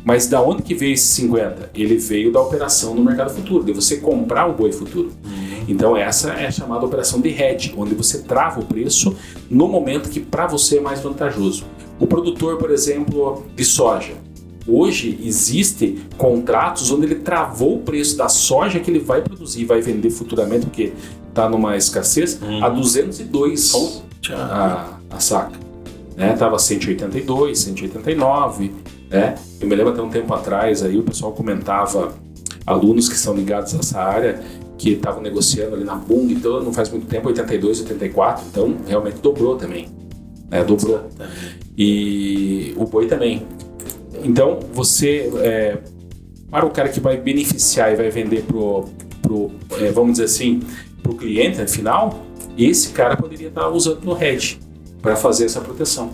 Mas da onde que veio esse 50? Ele veio da operação no mercado futuro, de você comprar o boi futuro. Então essa é a chamada operação de hedge, onde você trava o preço no momento que para você é mais vantajoso. O produtor, por exemplo, de soja. Hoje existem contratos onde ele travou o preço da soja que ele vai produzir e vai vender futuramente, porque está numa escassez, a 202 a saca. Tava 182, 189, né? Eu me lembro até um tempo atrás, aí o pessoal comentava, alunos que são ligados a essa área, que estavam negociando ali na Bung, então não faz muito tempo, 82, 84, então realmente dobrou também, né? Dobrou. E o boi também. Então você, para o cara que vai beneficiar e vai vender vamos dizer assim, para o cliente final, esse cara poderia estar usando no hedge para fazer essa proteção.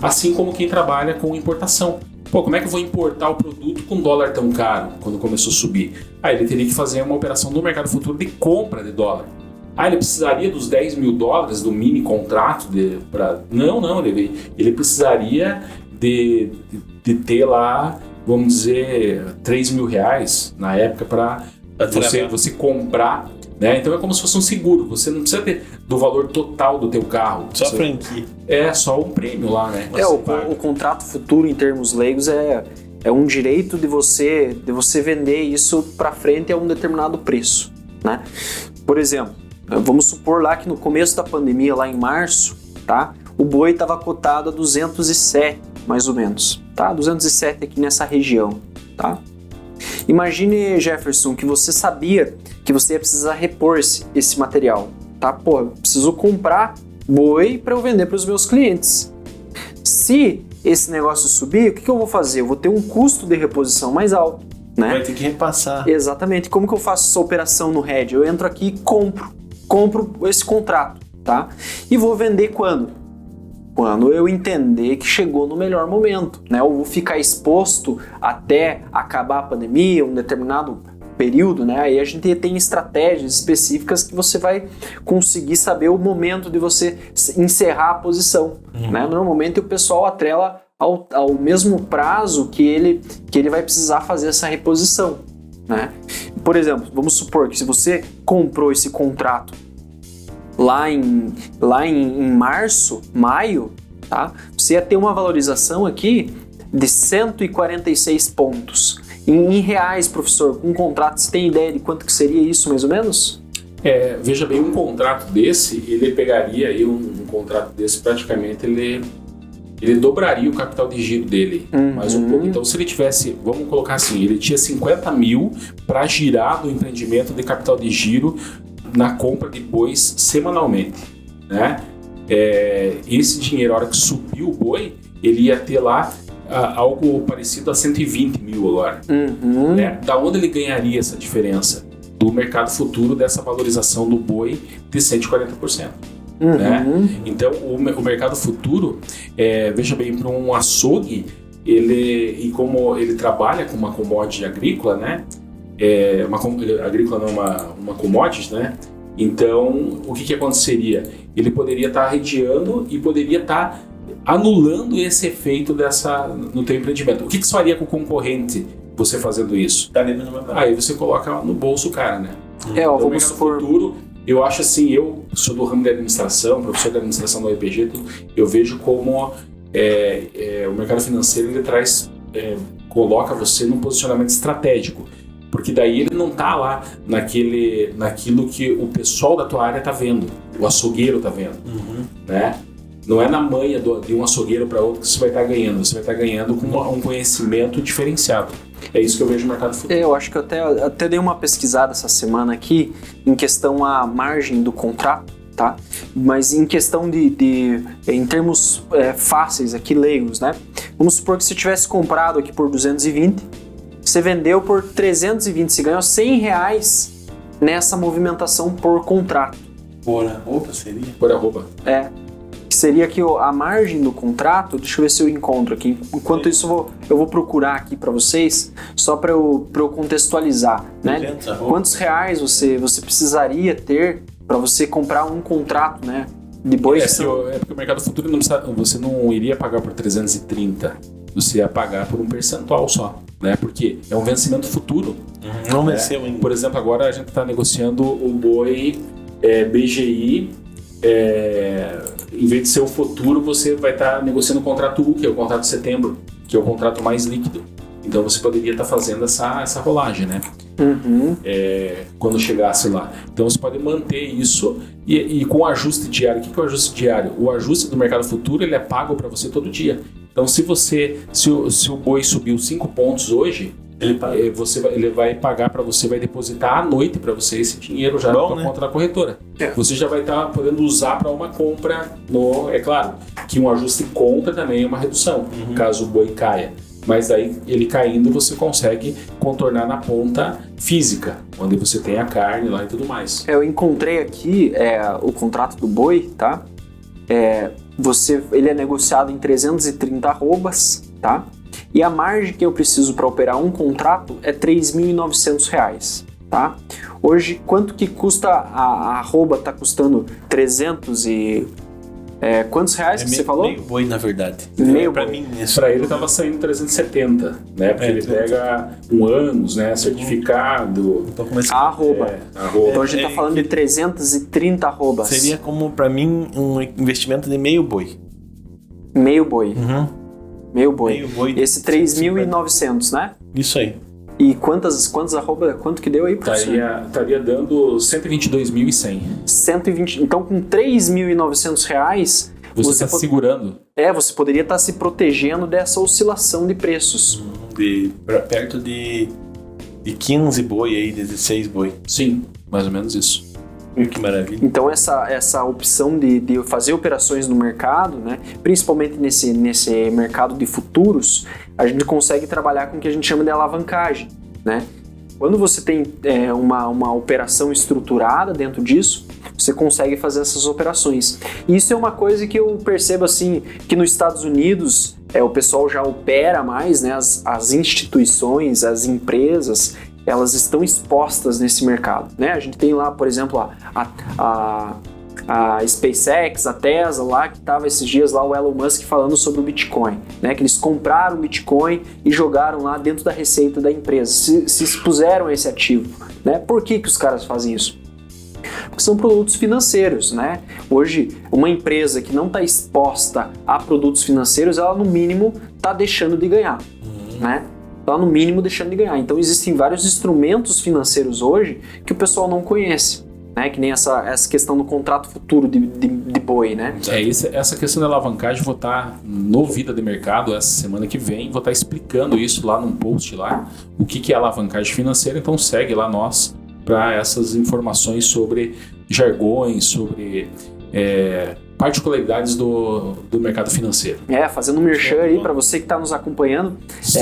Assim como quem trabalha com importação. Como é que eu vou importar o produto com dólar tão caro quando começou a subir? Ele teria que fazer uma operação no mercado futuro de compra de dólar. ele precisaria dos $10.000 do mini contrato Não, ele precisaria de ter lá, vamos dizer, R$3.000 na época para você comprar, né? Então é como se fosse um seguro, você não precisa ter do valor total do teu carro. Só franquia. É só um prêmio lá, né? O contrato futuro, em termos leigos, é um direito de você vender isso para frente a um determinado preço, né? Por exemplo, vamos supor lá que no começo da pandemia, lá em março, tá? O boi estava cotado a 207, mais ou menos, tá? 207 aqui nessa região, tá? Imagine, Jefferson, que você sabia que você ia precisar repor esse material, tá? Pô, eu preciso comprar boi para eu vender para os meus clientes. Se esse negócio subir, o que eu vou fazer? Eu vou ter um custo de reposição mais alto, né? Vai ter que repassar. Exatamente. Como que eu faço essa operação no hedge? Eu entro aqui e compro esse contrato, tá? E vou vender quando? Quando eu entender que chegou no melhor momento, né? Eu vou ficar exposto até acabar a pandemia, um determinado período, né? Aí a gente tem estratégias específicas que você vai conseguir saber o momento de você encerrar a posição, né? Normalmente o pessoal atrela ao mesmo prazo que ele vai precisar fazer essa reposição, né? Por exemplo, vamos supor que se você comprou esse contrato lá em março, maio, tá? Você ia ter uma valorização aqui de 146 pontos. Em reais, professor, um contrato, você tem ideia de quanto que seria isso, mais ou menos? Veja bem, um contrato desse, ele pegaria aí um contrato desse, praticamente ele dobraria o capital de giro dele, mais um pouco. Então, se ele tivesse, vamos colocar assim, ele tinha 50 mil para girar do empreendimento de capital de giro na compra de bois semanalmente, né? Esse dinheiro, a hora que subiu o boi, ele ia ter lá algo parecido a 120 mil agora. Né? Da onde ele ganharia essa diferença? Do mercado futuro dessa valorização do boi de 140%. Né? Então, o mercado futuro, veja bem, para um açougue, e como ele trabalha com uma commodity agrícola, né? Agrícola não, uma commodity, né? Então, o que aconteceria? Ele poderia estar arrediando e poderia estar anulando esse efeito no teu empreendimento. O que você faria com o concorrente, você fazendo isso? Aí você coloca no bolso o cara, né? Então, vamos supor... futuro, eu acho assim, eu sou do ramo de administração, professor de administração do UEPG, eu vejo como o mercado financeiro ele coloca você num posicionamento estratégico. Porque daí ele não está lá naquilo que o pessoal da tua área está vendo, o açougueiro está vendo, né? Não é na manha de um açougueiro para outro que você vai estar ganhando, você vai estar ganhando com um conhecimento diferenciado. É isso que eu vejo no mercado futuro. Eu acho que eu até dei uma pesquisada essa semana aqui em questão à margem do contrato, tá? Mas em questão em termos fáceis aqui, leigos, né? Vamos supor que você tivesse comprado aqui por 220, você vendeu por 320, você ganhou R$100 nessa movimentação por contrato. Por arroba seria? Por arroba. Que seria aqui a margem do contrato, deixa eu ver se eu encontro aqui. Enquanto isso eu vou procurar aqui para vocês, só para eu contextualizar, né? Quantos reais você precisaria ter para você comprar um contrato, né? De boi. Porque o mercado futuro você não iria pagar por 330, você ia pagar por um percentual só, né? Porque é um vencimento futuro. Não venceu ainda. Por exemplo, agora a gente está negociando o boi BGI, em vez de ser o futuro, você vai estar negociando o contrato U, que é o contrato de setembro, que é o contrato mais líquido. Então você poderia estar fazendo essa rolagem, né? Quando chegasse lá. Então você pode manter isso e com o ajuste diário. O que é o ajuste diário? O ajuste do mercado futuro ele é pago para você todo dia. Então se o boi subiu 5 pontos hoje, ele vai pagar para você, vai depositar à noite para você esse dinheiro já na conta da corretora. Você já vai estar podendo usar para uma compra. É claro que um ajuste contra também é uma redução, caso o boi caia. Mas aí ele caindo você consegue contornar na ponta física, onde você tem a carne lá e tudo mais. Eu encontrei aqui o contrato do boi, tá? Ele é negociado em 330 arrobas, tá? E a margem que eu preciso para operar um contrato é R$3.900, tá? Hoje, quanto que custa a arroba? Tá custando 300 e... quantos reais que você falou? Meio boi, na verdade. Meio pra boi. mim, Para ele tava saindo 370, né? Porque ele pega um ânus, né? Certificado. Então, começando A arroba. Arroba. Então a gente tá falando de 330 arrobas. seria como, pra mim, um investimento de meio boi. Meio boi. Meio boi. Meio boi. Esse 3.900, né? Isso aí. E quantas arroba, quanto que deu aí, professor? Estaria dando 122.100. 120. Então, com 3.900 reais, Você está segurando. você poderia estar se protegendo dessa oscilação de preços. Perto de 15 boi aí, 16 boi. Sim, mais ou menos isso. Que maravilha. Então, essa opção de fazer operações no mercado, né, principalmente nesse mercado de futuros, a gente consegue trabalhar com o que a gente chama de alavancagem, né? Quando você tem uma operação estruturada dentro disso, você consegue fazer essas operações. Isso é uma coisa que eu percebo assim, que nos Estados Unidos o pessoal já opera mais, né? As instituições, as empresas, elas estão expostas nesse mercado, né? A gente tem lá, por exemplo, a SpaceX, a Tesla lá, que estava esses dias lá o Elon Musk falando sobre o Bitcoin, né? Que eles compraram o Bitcoin e jogaram lá dentro da receita da empresa, se expuseram a esse ativo, né? Por que os caras fazem isso? Porque são produtos financeiros, né? Hoje, uma empresa que não está exposta a produtos financeiros, ela no mínimo está deixando de ganhar, né? Tá no mínimo deixando de ganhar. Então existem vários instrumentos financeiros hoje que o pessoal não conhece, né? Que nem essa questão do contrato futuro de boi, né? Essa questão da alavancagem, vou estar no Vida de Mercado essa semana que vem, vou estar explicando isso lá num post lá, o que é alavancagem financeira, então segue lá nós para essas informações sobre jargões, sobre particularidades do mercado financeiro. Fazendo um merchan aí para você que está nos acompanhando,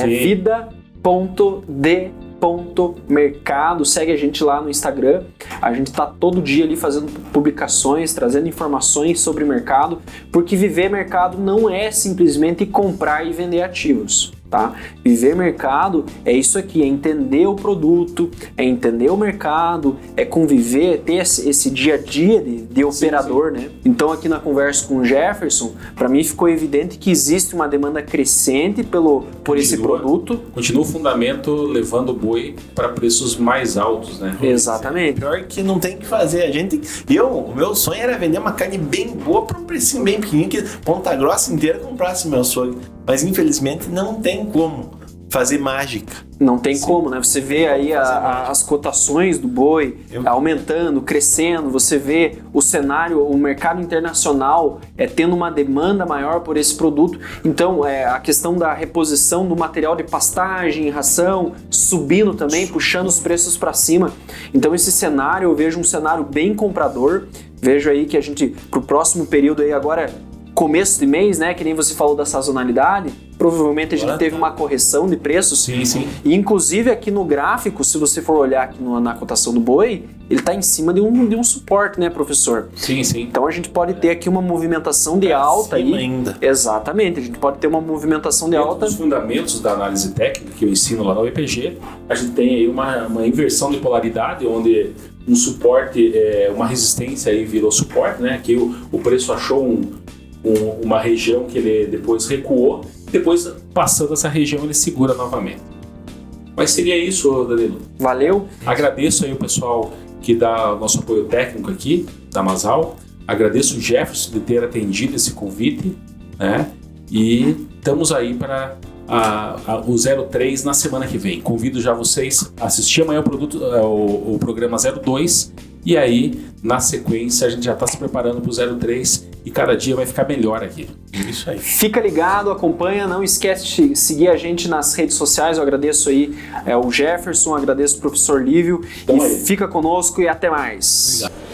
vida.d.mercado, segue a gente lá no Instagram, a gente está todo dia ali fazendo publicações, trazendo informações sobre mercado, porque viver mercado não é simplesmente comprar e vender ativos. Tá? Viver mercado é isso aqui, é entender o produto, é entender o mercado, é conviver, ter esse dia a dia de operador, né? Então aqui na conversa com o Jefferson, para mim ficou evidente que existe uma demanda crescente por esse produto. Continua o fundamento levando o boi para preços mais altos, né? Exatamente. Pior que não tem o que fazer. O meu sonho era vender uma carne bem boa por um precinho bem pequenininho, que Ponta Grossa inteira comprasse meu açougue. Mas infelizmente não tem como fazer mágica. Não tem como, né? Você vê aí as cotações do boi aumentando, crescendo, você vê o cenário, o mercado internacional tendo uma demanda maior por esse produto. Então, a questão da reposição do material de pastagem, ração, subindo também, puxando os preços para cima. Então, esse cenário, eu vejo um cenário bem comprador. Vejo aí que a gente, pro próximo período aí agora, começo de mês, né, que nem você falou da sazonalidade, provavelmente a gente teve uma correção de preços. Sim, sim. E inclusive aqui no gráfico, se você for olhar aqui na cotação do boi, ele está em cima de um suporte, né, professor? Sim, sim. Então a gente pode ter aqui uma movimentação de alta aí. Ainda. Exatamente, a gente pode ter uma movimentação de alta. Os fundamentos da análise técnica que eu ensino lá no IPG, a gente tem aí uma inversão de polaridade, onde um suporte, uma resistência aí virou suporte, né? Que o preço achou uma região que ele depois recuou, depois passando essa região ele segura novamente. Mas seria isso, Danilo. Valeu. Agradeço aí o pessoal que dá o nosso apoio técnico aqui, da Masal. Agradeço o Jefferson de ter atendido esse convite, né? E estamos aí para o 03 na semana que vem. Convido já vocês a assistir amanhã o programa 02 e aí, na sequência, a gente já está se preparando para o 03 e cada dia vai ficar melhor aqui. Isso aí. Fica ligado, acompanha, não esquece de seguir a gente nas redes sociais. Eu agradeço aí o Jefferson, agradeço o professor Lívio e fica conosco e até mais. Obrigado.